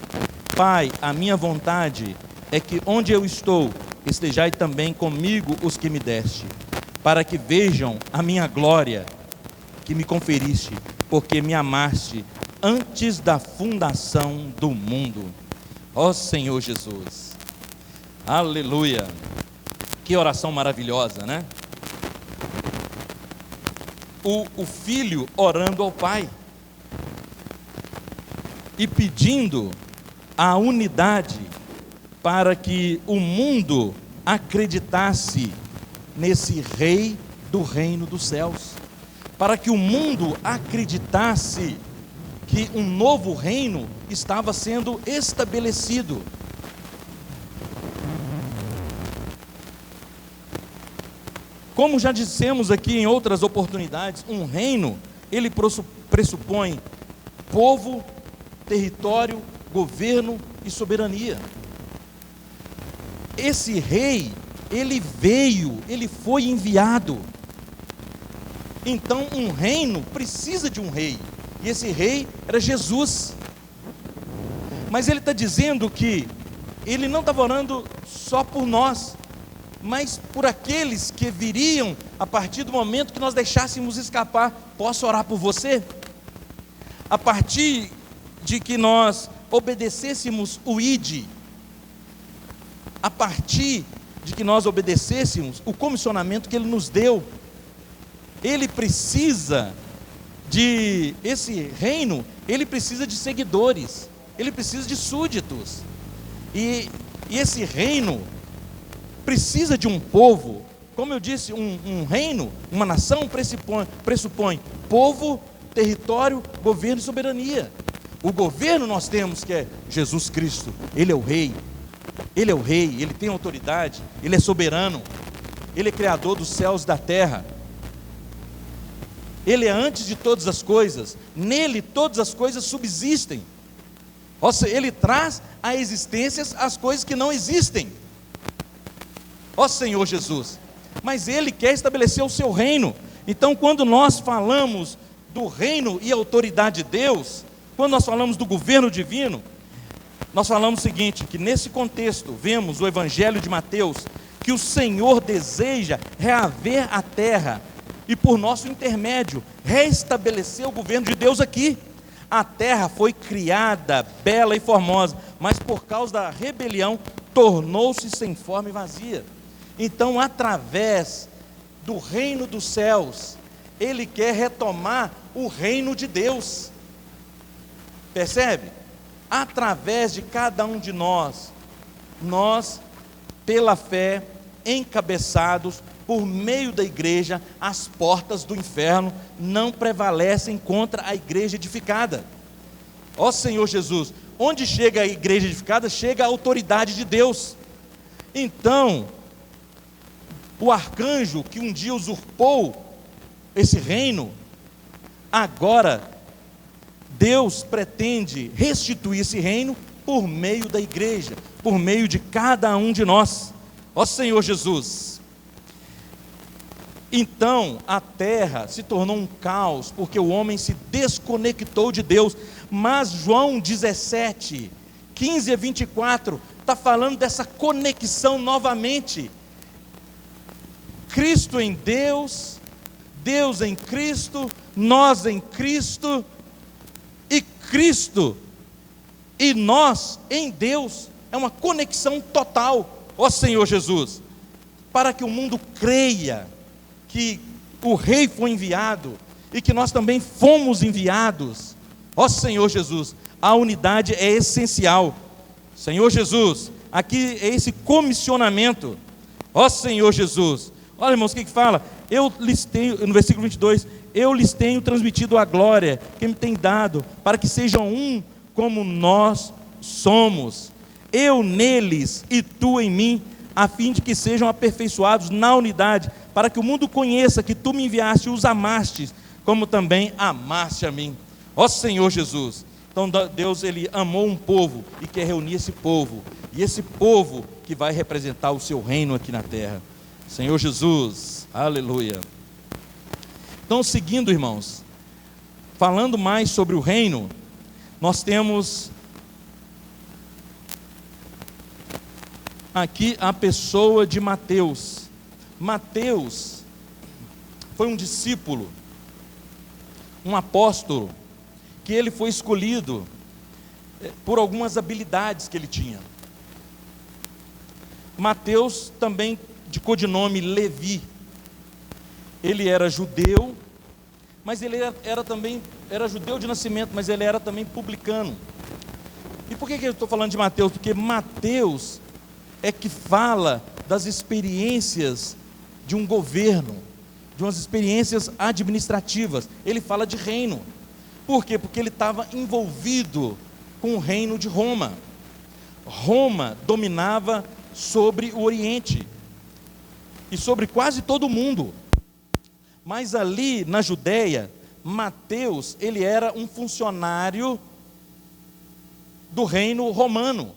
Pai, a minha vontade é que onde eu estou, estejai também comigo os que me deste, para que vejam a minha glória que me conferiste, porque me amaste antes da fundação do mundo. Ó Senhor Jesus, aleluia. Que oração maravilhosa, né? O filho orando ao Pai e pedindo a unidade para que o mundo acreditasse nesse rei do reino dos céus, para que o mundo acreditasse que um novo reino estava sendo estabelecido. Como já dissemos aqui em outras oportunidades, um reino, ele pressupõe povo, território, governo e soberania. Esse rei, ele veio, ele foi enviado. Então um reino precisa de um rei, e esse rei era Jesus. Mas ele está dizendo que ele não estava orando só por nós, mas por aqueles que viriam a partir do momento que nós deixássemos escapar. Posso orar por você? A partir de que nós obedecêssemos o ID, a partir de que nós obedecêssemos o comissionamento que Ele nos deu. Ele precisa de, esse reino, ele precisa de seguidores, ele precisa de súditos, e esse reino precisa de um povo. Como eu disse, um reino, uma nação pressupõe povo, território, governo e soberania. O governo nós temos que é Jesus Cristo, Ele é o rei, Ele é o rei, Ele tem autoridade, Ele é soberano, Ele é criador dos céus e da terra, Ele é antes de todas as coisas, nele todas as coisas subsistem, ou seja, Ele traz à existência as coisas que não existem, ó Senhor Jesus. Mas Ele quer estabelecer o seu reino. Então quando nós falamos do reino e autoridade de Deus, quando nós falamos do governo divino, nós falamos o seguinte, que nesse contexto vemos o Evangelho de Mateus, que o Senhor deseja reaver a terra e por nosso intermédio restabelecer o governo de Deus aqui. A terra foi criada bela e formosa, mas por causa da rebelião tornou-se sem forma e vazia. Então, através do reino dos céus, Ele quer retomar o reino de Deus. Percebe? Através de cada um de nós, pela fé, encabeçados por meio da igreja, as portas do inferno não prevalecem contra a igreja edificada. Ó Senhor Jesus, onde chega a igreja edificada, chega a autoridade de Deus. Então, o arcanjo que um dia usurpou esse reino, agora Deus pretende restituir esse reino por meio da igreja, por meio de cada um de nós. Ó Senhor Jesus. Então a terra se tornou um caos, porque o homem se desconectou de Deus. Mas João 17, 15 a 24, está falando dessa conexão novamente. Cristo em Deus, Deus em Cristo, nós em Cristo, e Cristo e nós em Deus. É uma conexão total, ó Senhor Jesus, para que o mundo creia que o Rei foi enviado e que nós também fomos enviados. Ó Senhor Jesus, a unidade é essencial. Senhor Jesus, aqui é esse comissionamento. Ó Senhor Jesus, olha irmãos, o que fala? Eu lhes tenho, no versículo 22, eu lhes tenho transmitido a glória que me tem dado, para que sejam um como nós somos, eu neles e tu em mim, a fim de que sejam aperfeiçoados na unidade, para que o mundo conheça que tu me enviaste e os amaste, como também amaste a mim. Ó Senhor Jesus, então Deus ele amou um povo e quer reunir esse povo, e esse povo que vai representar o seu reino aqui na terra. Senhor Jesus, aleluia. Então, seguindo, irmãos, falando mais sobre o reino, nós temos aqui a pessoa de Mateus. Mateus foi um discípulo, um apóstolo, que ele foi escolhido por algumas habilidades que ele tinha. Mateus, também de codinome Levi, ele era judeu, mas ele era judeu de nascimento, mas ele era também publicano. E por que eu estou falando de Mateus? Porque Mateus é que fala das experiências de um governo, de umas experiências administrativas. Ele fala de reino. Por quê? Porque ele estava envolvido com o reino de Roma. Roma dominava sobre o Oriente e sobre quase todo o mundo. Mas ali na Judéia, Mateus, ele era um funcionário do reino romano.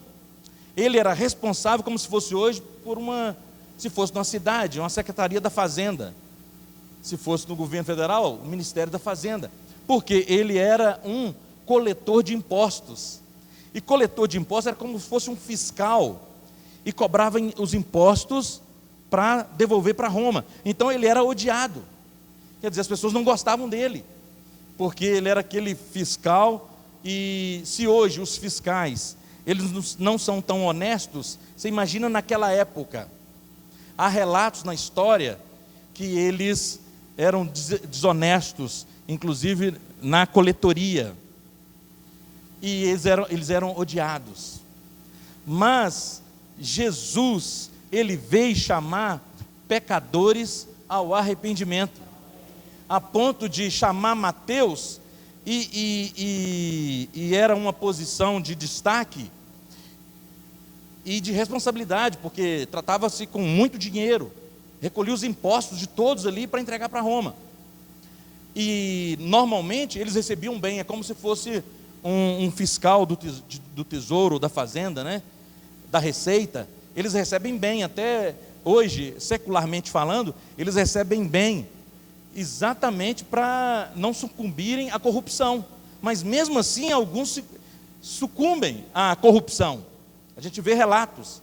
Ele era responsável, como se fosse hoje, se fosse numa cidade, uma secretaria da fazenda. Se fosse no governo federal, o Ministério da Fazenda. Porque ele era um coletor de impostos. E coletor de impostos era como se fosse um fiscal. E cobrava os impostos para devolver para Roma. Então ele era odiado. Quer dizer, as pessoas não gostavam dele. Porque ele era aquele fiscal. E se hoje os fiscais, eles não são tão honestos, você imagina naquela época. Há relatos na história que eles eram desonestos, inclusive na coletoria, e eles eram odiados. Mas Jesus, ele veio chamar pecadores ao arrependimento, a ponto de chamar Mateus, e era uma posição de destaque e de responsabilidade, porque tratava-se com muito dinheiro, recolhia os impostos de todos ali para entregar para Roma. E normalmente eles recebiam bem, é como se fosse um fiscal do tesouro, da fazenda, né? Da receita. Eles recebem bem, até hoje, secularmente falando, eles recebem bem, exatamente para não sucumbirem à corrupção. Mas mesmo assim, alguns sucumbem à corrupção. A gente vê relatos.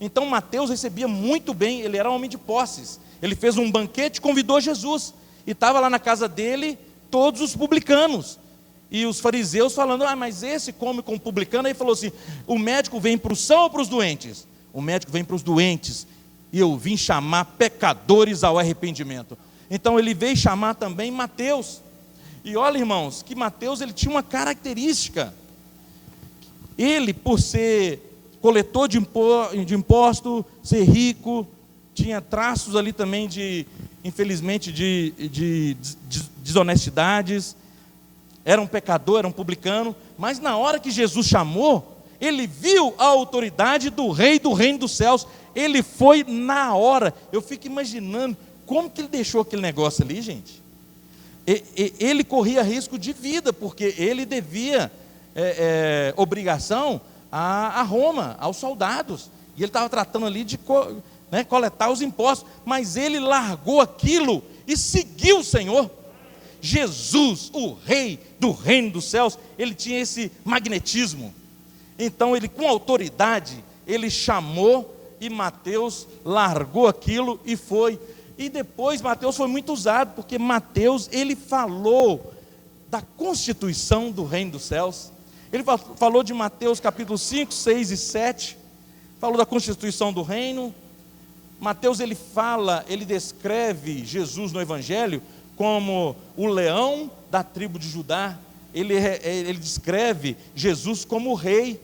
Então Mateus recebia muito bem, ele era homem de posses. Ele fez um banquete, convidou Jesus. E estava lá na casa dele todos os publicanos. E os fariseus falando, mas esse come com o publicano. Aí falou assim, o médico vem para os são ou para os doentes? O médico vem para os doentes. E eu vim chamar pecadores ao arrependimento. Então ele veio chamar também Mateus. E olha, irmãos, que Mateus ele tinha uma característica. Ele, por ser coletor de imposto, ser rico, tinha traços ali também de, infelizmente, de desonestidades, era um pecador, era um publicano, mas na hora que Jesus chamou, ele viu a autoridade do rei do reino dos céus, ele foi na hora. Eu fico imaginando como que ele deixou aquele negócio ali, gente. Ele corria risco de vida, porque ele devia obrigação a Roma, aos soldados, e ele estava tratando ali de coletar os impostos, mas ele largou aquilo e seguiu o Senhor. Jesus, o rei do reino dos céus, ele tinha esse magnetismo. Então ele, com autoridade, ele chamou, e Mateus largou aquilo e foi. E depois Mateus foi muito usado, porque Mateus, ele falou da constituição do reino dos céus. Ele falou de Mateus capítulo 5, 6 e 7, falou da constituição do reino. Mateus, ele descreve Jesus no Evangelho como o leão da tribo de Judá. Ele descreve Jesus como rei.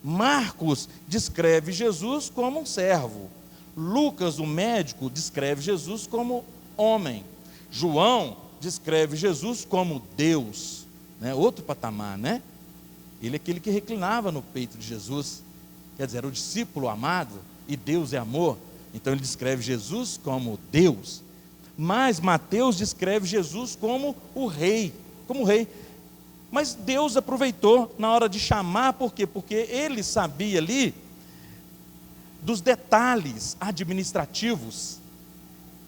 Marcos descreve Jesus como um servo. Lucas, o médico, descreve Jesus como homem. João descreve Jesus como Deus, né? Outro patamar, né? Ele é aquele que reclinava no peito de Jesus, quer dizer, era o discípulo amado, e Deus é amor. Então ele descreve Jesus como Deus. Mas Mateus descreve Jesus como o rei, Mas Deus aproveitou na hora de chamar, por quê? Porque ele sabia ali dos detalhes administrativos.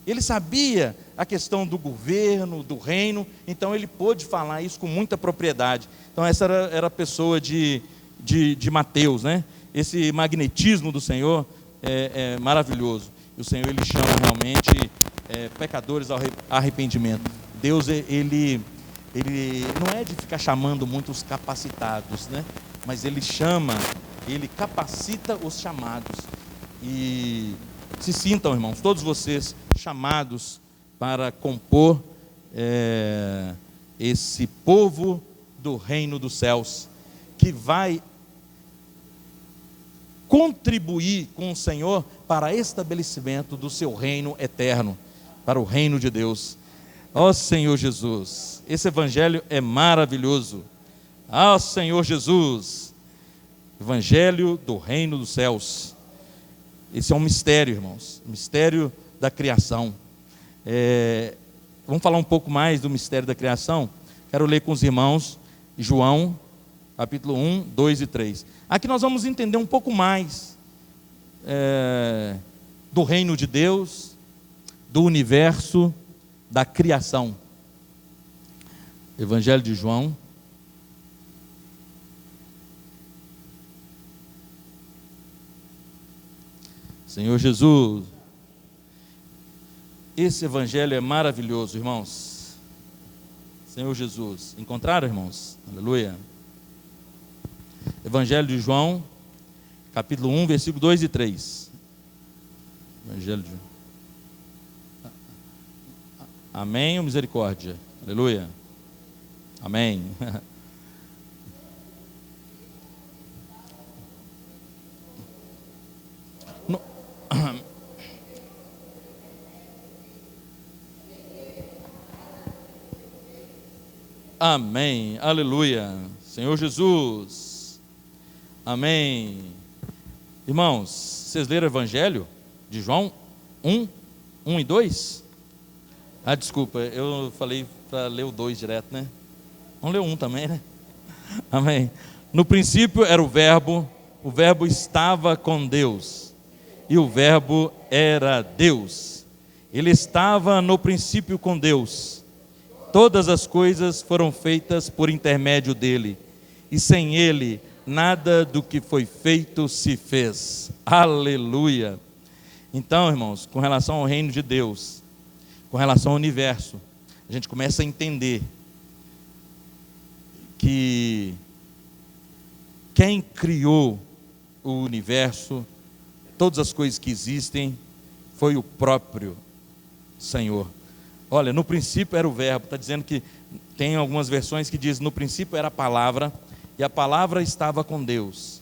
Ele sabia a questão do governo, do reino, então ele pôde falar isso com muita propriedade. Então essa era a pessoa de Mateus, né? Esse magnetismo do Senhor é maravilhoso. E o Senhor, ele chama realmente pecadores ao arrependimento. Deus, ele não é de ficar chamando muitos capacitados, né? Mas ele capacita os chamados. E se sintam, irmãos, todos vocês chamados para compor esse povo do reino dos céus, que vai contribuir com o Senhor para estabelecimento do seu reino eterno, para o reino de Deus. Ó Senhor Jesus, esse evangelho é maravilhoso. Ó Senhor Jesus, evangelho do reino dos céus. Esse é um mistério, irmãos, mistério da criação. Vamos falar um pouco mais do mistério da criação? Quero ler com os irmãos João, capítulo 1, 2 e 3. Aqui nós vamos entender um pouco mais do reino de Deus, do universo, da criação. Evangelho de João. Senhor Jesus, esse evangelho é maravilhoso, irmãos. Senhor Jesus, encontraram, irmãos? Aleluia. Evangelho de João, capítulo 1, versículo 2 e 3. Evangelho de João. Amém ou misericórdia? Aleluia. Amém. Amém, aleluia, Senhor Jesus, amém. Irmãos, vocês leram o Evangelho de João 1 e 2? Ah, desculpa, eu falei para ler o 2 direto, né? Vamos ler o 1 também, né? Amém. No princípio era o Verbo estava com Deus, e o Verbo era Deus. Ele estava no princípio com Deus. Todas as coisas foram feitas por intermédio dele, e sem ele, nada do que foi feito se fez. Aleluia! Então, irmãos, com relação ao reino de Deus, com relação ao universo, a gente começa a entender que quem criou o universo, todas as coisas que existem, foi o próprio Senhor. Olha, no princípio era o Verbo, está dizendo que tem algumas versões que dizem no princípio era a palavra, e a palavra estava com Deus,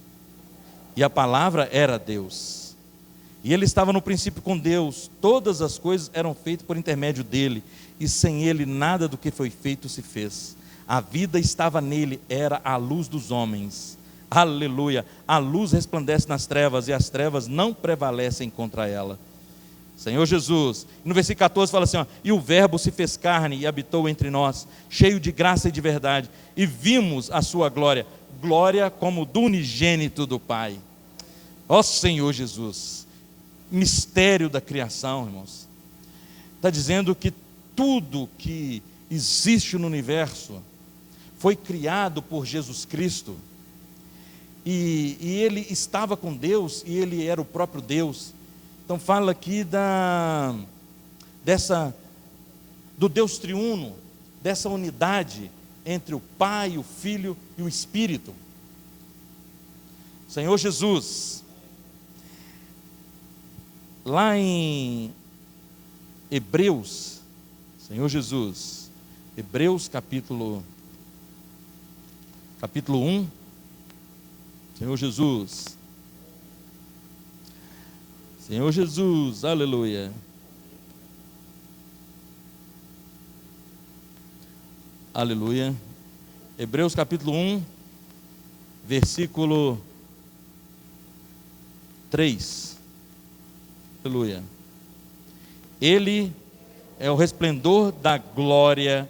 e a palavra era Deus. E ele estava no princípio com Deus, todas as coisas eram feitas por intermédio dele, e sem ele nada do que foi feito se fez. A vida estava nele, era a luz dos homens. Aleluia! A luz resplandece nas trevas, e as trevas não prevalecem contra ela. Senhor Jesus. No versículo 14 fala assim, ó, e o verbo se fez carne e habitou entre nós, cheio de graça e de verdade, e vimos a sua glória, glória como do unigênito do Pai. Ó Senhor Jesus, mistério da criação, irmãos. Está dizendo que tudo que existe no universo foi criado por Jesus Cristo, e ele estava com Deus, e ele era o próprio Deus. Então fala aqui do Deus triuno, dessa unidade entre o Pai, o Filho e o Espírito. Senhor Jesus, lá em Hebreus, Senhor Jesus, Hebreus capítulo 1, Senhor Jesus, Senhor Jesus, aleluia. Aleluia. Hebreus capítulo 1, versículo 3. Aleluia. Ele é o resplendor da glória,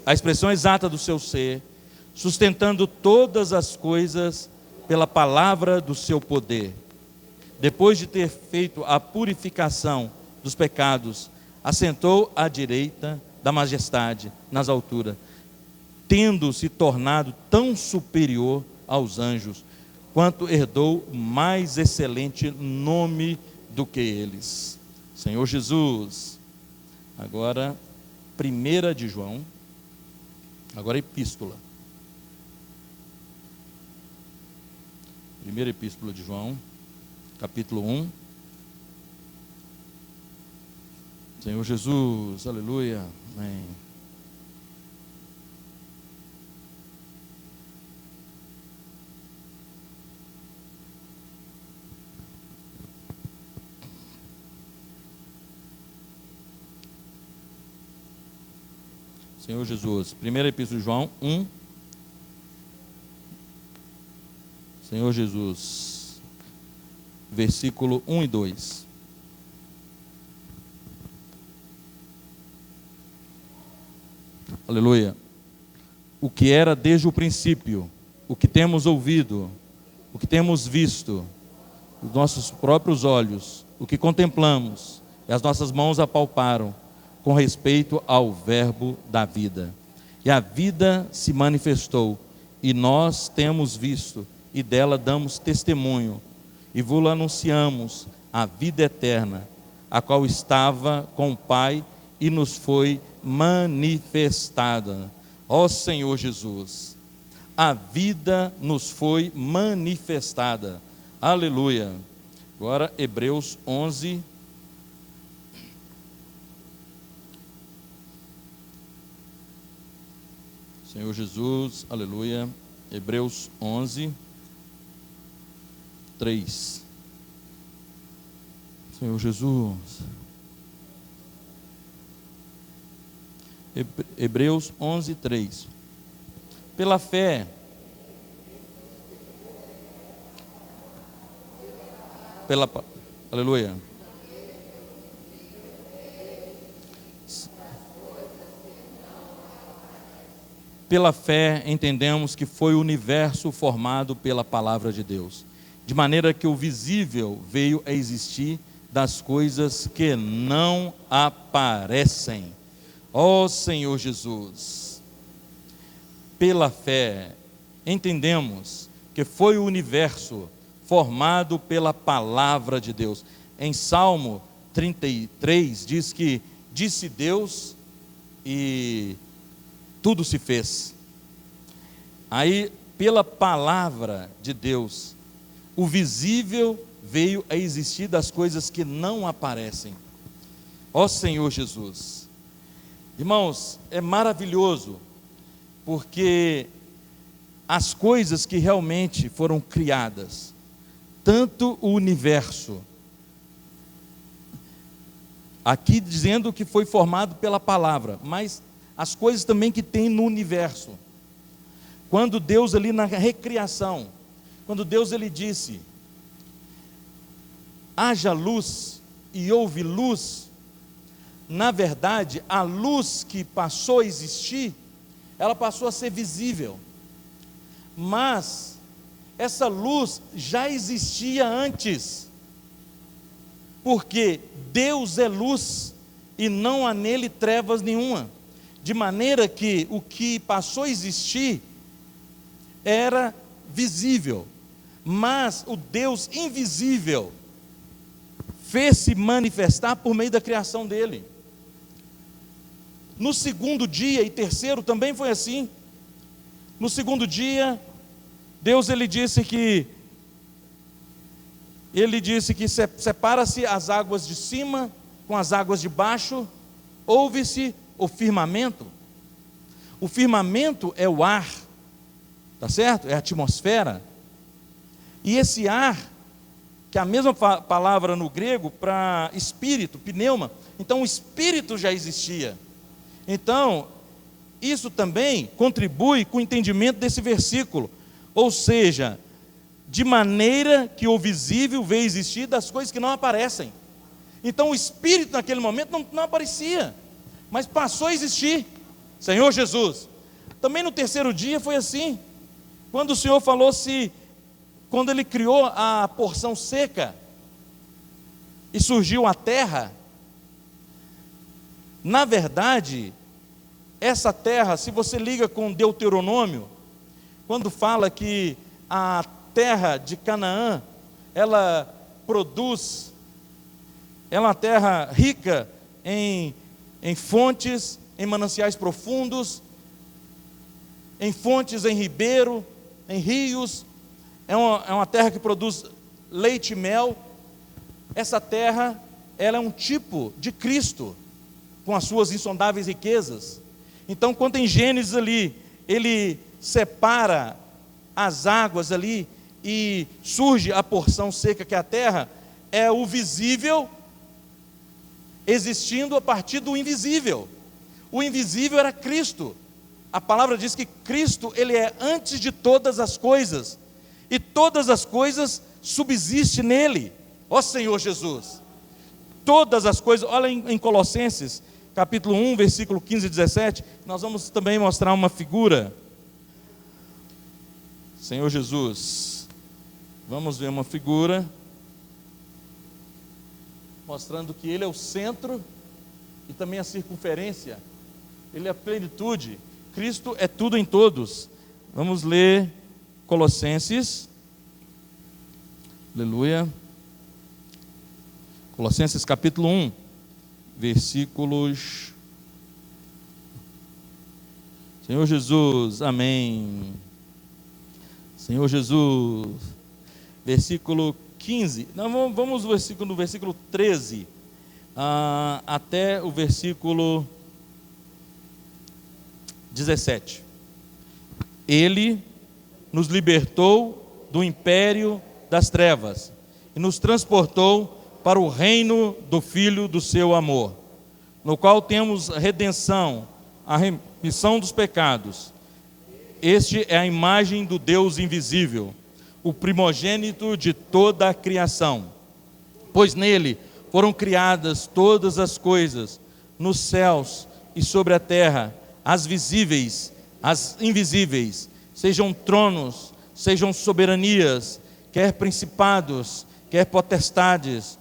a expressão exata do seu ser, sustentando todas as coisas pela palavra do seu poder. Depois de ter feito a purificação dos pecados, assentou à direita da majestade nas alturas, tendo se tornado tão superior aos anjos, quanto herdou mais excelente nome do que eles. Senhor Jesus. Agora, 1 de João, agora epístola. Primeira epístola de João, capítulo 1. Senhor Jesus, aleluia, amém. Senhor Jesus, primeira epístola de João 1. Senhor Jesus, versículo 1 e 2. Aleluia. O que era desde o princípio, o que temos ouvido, o que temos visto, os nossos próprios olhos, o que contemplamos, e as nossas mãos apalparam, com respeito ao verbo da vida. E a vida se manifestou, e nós temos visto, e dela damos testemunho, e vos anunciamos a vida eterna, a qual estava com o Pai e nos foi manifestada. Ó Senhor Jesus, a vida nos foi manifestada. Aleluia. Agora Hebreus 11. Senhor Jesus, aleluia. Hebreus 11, 3. Senhor Jesus. Hebreus 11, 3. Pela fé, aleluia. Pela fé entendemos que foi o universo formado pela palavra de Deus, de maneira que o visível veio a existir das coisas que não aparecem. Ó Senhor Jesus, pela fé entendemos que foi o universo formado pela palavra de Deus. Em Salmo 33 diz que disse Deus e tudo se fez. Aí, pela palavra de Deus, o visível veio a existir das coisas que não aparecem. Ó Senhor Jesus. Irmãos, é maravilhoso, porque as coisas que realmente foram criadas, tanto o universo Aqui dizendo que foi formado pela palavra, mas as coisas também que tem no universo. Quando Deus ali na recriação, quando Deus ele disse, haja luz e houve luz, na verdade, a luz que passou a existir, ela passou a ser visível. Mas essa luz já existia antes, porque Deus é luz e não há nele trevas nenhuma, de maneira que o que passou a existir era visível, mas o Deus invisível fez-se manifestar por meio da criação dele. No segundo dia e terceiro também foi assim. No segundo dia, Deus ele disse que separa-se as águas de cima com as águas de baixo, ouve-se o firmamento. O firmamento é o ar, tá certo? É a atmosfera. E esse ar, que é a mesma palavra no grego para espírito, pneuma, então o espírito já existia. Então, isso também contribui com o entendimento desse versículo, ou seja, de maneira que o visível veio existir das coisas que não aparecem. Então o Espírito naquele momento não aparecia, mas passou a existir. Senhor Jesus. Também no terceiro dia foi assim, quando o Senhor falou quando Ele criou a porção seca, e surgiu a terra. Na verdade, essa terra, se você liga com Deuteronômio, quando fala que a terra de Canaã, ela produz, ela é uma terra rica em fontes, em mananciais profundos, em fontes, em ribeiro, em rios, é uma terra que produz leite e mel. Essa terra, ela é um tipo de Cristo, com as suas insondáveis riquezas. Então, quando em Gênesis ali, ele separa as águas ali, e surge a porção seca que é a terra, é o visível existindo a partir do invisível. O invisível era Cristo. A palavra diz que Cristo, ele é antes de todas as coisas, e todas as coisas subsistem nele. Ó Senhor Jesus, todas as coisas. Olha em Colossenses capítulo 1, versículo 15 e 17, nós vamos também mostrar uma figura. Senhor Jesus, vamos ver uma figura mostrando que Ele é o centro e também a circunferência, Ele é a plenitude, Cristo é tudo em todos. Vamos ler Colossenses, aleluia, Colossenses capítulo 1, versículos, Senhor Jesus, amém, Senhor Jesus, versículo 15, não, vamos no versículo 13, até o versículo 17, Ele nos libertou do império das trevas e nos transportou para o reino do Filho do seu amor, no qual temos redenção, a remissão dos pecados. Este é a imagem do Deus invisível, o primogênito de toda a criação, pois nele foram criadas todas as coisas, nos céus e sobre a terra, as visíveis, as invisíveis, sejam tronos, sejam soberanias, quer principados, quer potestades,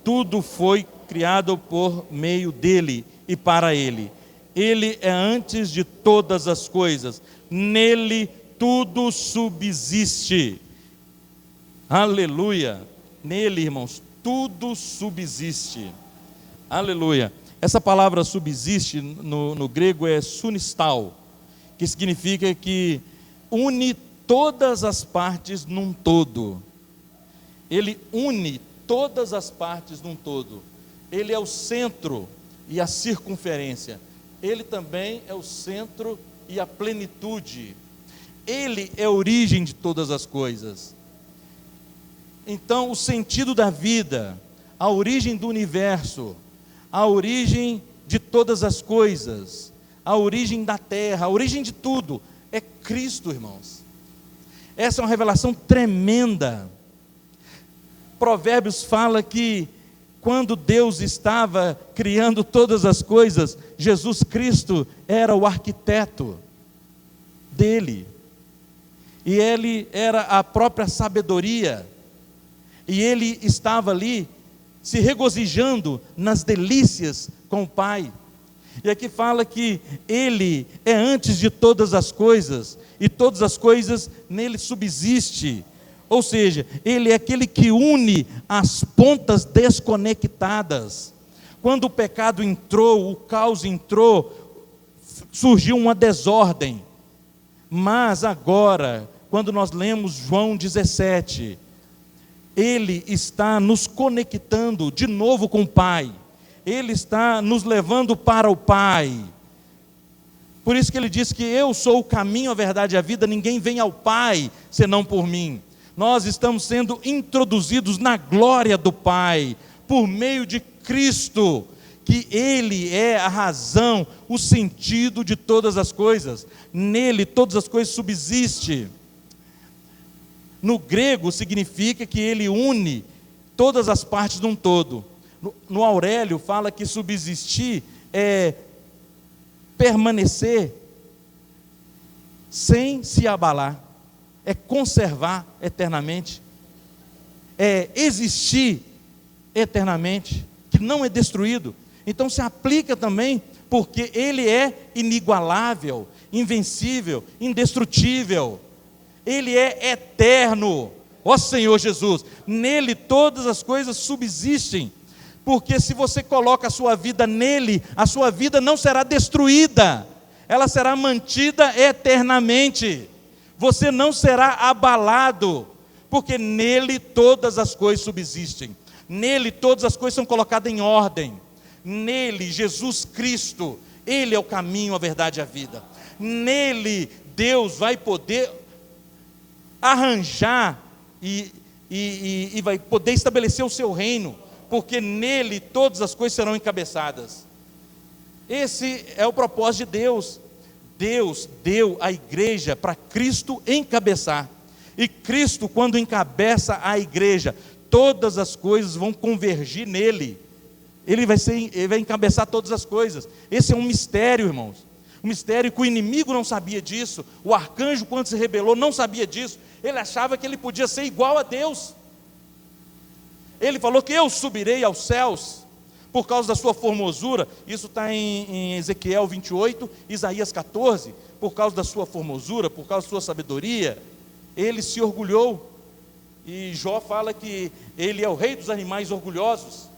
tudo foi criado por meio dele e para ele. Ele é antes de todas as coisas, nele tudo subsiste. Aleluia, nele, irmãos, tudo subsiste. Aleluia. Essa palavra subsiste no grego é sunistal, que significa que une todas as partes num todo. Ele une todas as partes num todo. Ele é o centro e a circunferência. Ele também é o centro e a plenitude. Ele é a origem de todas as coisas. Então, o sentido da vida, a origem do universo, a origem de todas as coisas, a origem da terra, a origem de tudo, é Cristo, irmãos. Essa é uma revelação tremenda. Provérbios fala que quando Deus estava criando todas as coisas, Jesus Cristo era o arquiteto dele, e ele era a própria sabedoria, e ele estava ali se regozijando nas delícias com o Pai. E aqui fala que ele é antes de todas as coisas, e todas as coisas nele subsistem. Ou seja, ele é aquele que une as pontas desconectadas. Quando o pecado entrou, o caos entrou, surgiu uma desordem. Mas agora, quando nós lemos João 17, ele está nos conectando de novo com o Pai. Ele está nos levando para o Pai. Por isso que ele diz que eu sou o caminho, a verdade e a vida, ninguém vem ao Pai senão por mim. Nós estamos sendo introduzidos na glória do Pai, por meio de Cristo, que Ele é a razão, o sentido de todas as coisas. Nele todas as coisas subsistem. No grego significa que Ele une todas as partes de um todo. No Aurélio fala que subsistir é permanecer sem se abalar, é conservar eternamente, é existir eternamente, que não é destruído. Então se aplica também, porque Ele é inigualável, invencível, indestrutível, Ele é eterno. Ó Senhor Jesus, nele todas as coisas subsistem, porque se você coloca a sua vida nele, a sua vida não será destruída, ela será mantida eternamente, você não será abalado, porque nele todas as coisas subsistem, nele todas as coisas são colocadas em ordem, nele Jesus Cristo, Ele é o caminho, a verdade e a vida, nele Deus vai poder arranjar e vai poder estabelecer o seu reino, porque nele todas as coisas serão encabeçadas. Esse é o propósito de Deus. Deus deu a igreja para Cristo encabeçar, e Cristo, quando encabeça a igreja, todas as coisas vão convergir nele. Ele vai encabeçar todas as coisas. Esse é um mistério, irmãos, um mistério que o inimigo não sabia disso. O arcanjo, quando se rebelou, não sabia disso. Ele achava que ele podia ser igual a Deus. Ele falou que eu subirei aos céus por causa da sua formosura. Isso está em Ezequiel 28, Isaías 14. Por causa da sua formosura, por causa da sua sabedoria, ele se orgulhou. E Jó fala que ele é o rei dos animais orgulhosos.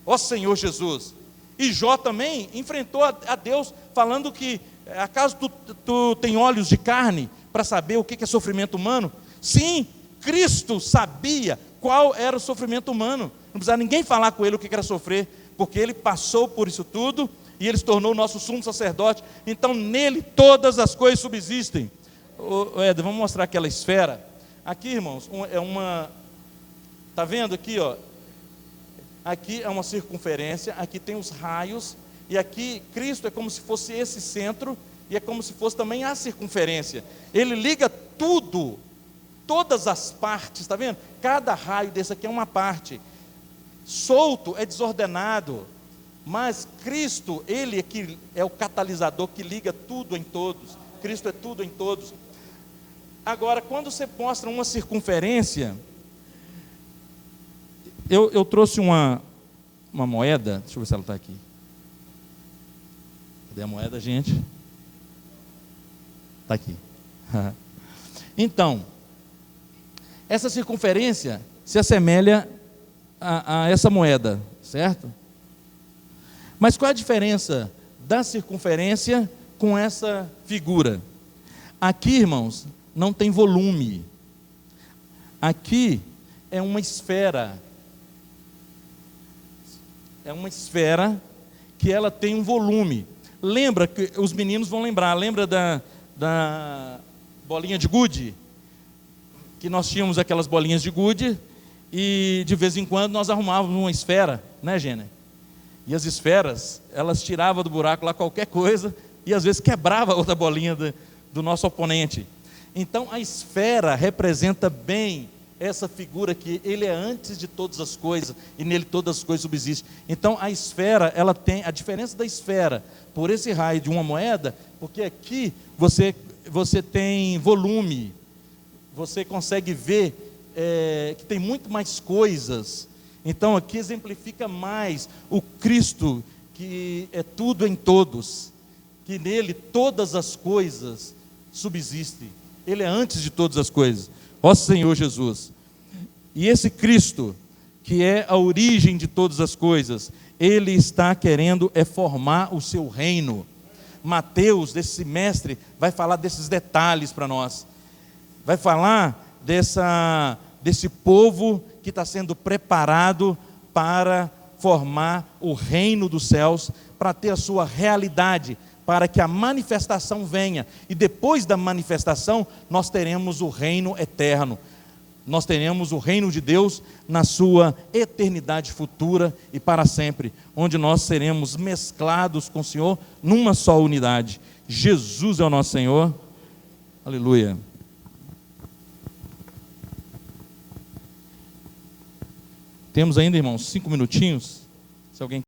Ó Senhor Jesus. E Jó também enfrentou a Deus, falando que, acaso tu tem olhos de carne para saber o que é sofrimento humano? Sim, Cristo sabia qual era o sofrimento humano. Não precisava ninguém falar com ele o que era sofrer, porque ele passou por isso tudo, e ele se tornou o nosso sumo sacerdote. Então nele todas as coisas subsistem. Éder, vamos mostrar aquela esfera. Aqui, irmãos, é uma... Está vendo aqui, ó? Aqui é uma circunferência, aqui tem os raios, e aqui Cristo é como se fosse esse centro, e é como se fosse também a circunferência. Ele liga tudo, todas as partes, está vendo? Cada raio desse aqui é uma parte. Solto é desordenado, mas Cristo, Ele é que é o catalisador que liga tudo em todos. Cristo é tudo em todos. Agora, quando você mostra uma circunferência, eu trouxe uma moeda, deixa eu ver se ela está aqui. Cadê a moeda, gente? Está aqui. Então, essa circunferência se assemelha a essa moeda, certo? Mas qual é a diferença da circunferência com essa figura? Aqui, irmãos, não tem volume. Aqui é uma esfera. É uma esfera que ela tem um volume. Lembra, que os meninos vão lembrar, lembra da bolinha de gude? Que nós tínhamos aquelas bolinhas de gude, e de vez em quando nós arrumávamos uma esfera, né, Gênia? E as esferas, elas tiravam do buraco lá qualquer coisa e às vezes quebrava outra bolinha do nosso oponente. Então a esfera representa bem essa figura que ele é antes de todas as coisas e nele todas as coisas subsistem. Então a esfera, ela tem a diferença da esfera por esse raio de uma moeda, porque aqui você tem volume, você consegue ver que tem muito mais coisas. Então aqui exemplifica mais o Cristo, que é tudo em todos, que nele todas as coisas subsistem. Ele é antes de todas as coisas. Ó Senhor Jesus. E esse Cristo, que é a origem de todas as coisas, ele está querendo formar o seu reino. Mateus, desse semestre, vai falar desses detalhes para nós. Vai falar desse povo que está sendo preparado para formar o reino dos céus, para ter a sua realidade, para que a manifestação venha. E depois da manifestação, nós teremos o reino eterno. Nós teremos o reino de Deus na sua eternidade futura e para sempre, onde nós seremos mesclados com o Senhor numa só unidade. Jesus é o nosso Senhor. Aleluia. Temos ainda, irmãos, 5 minutinhos. Se alguém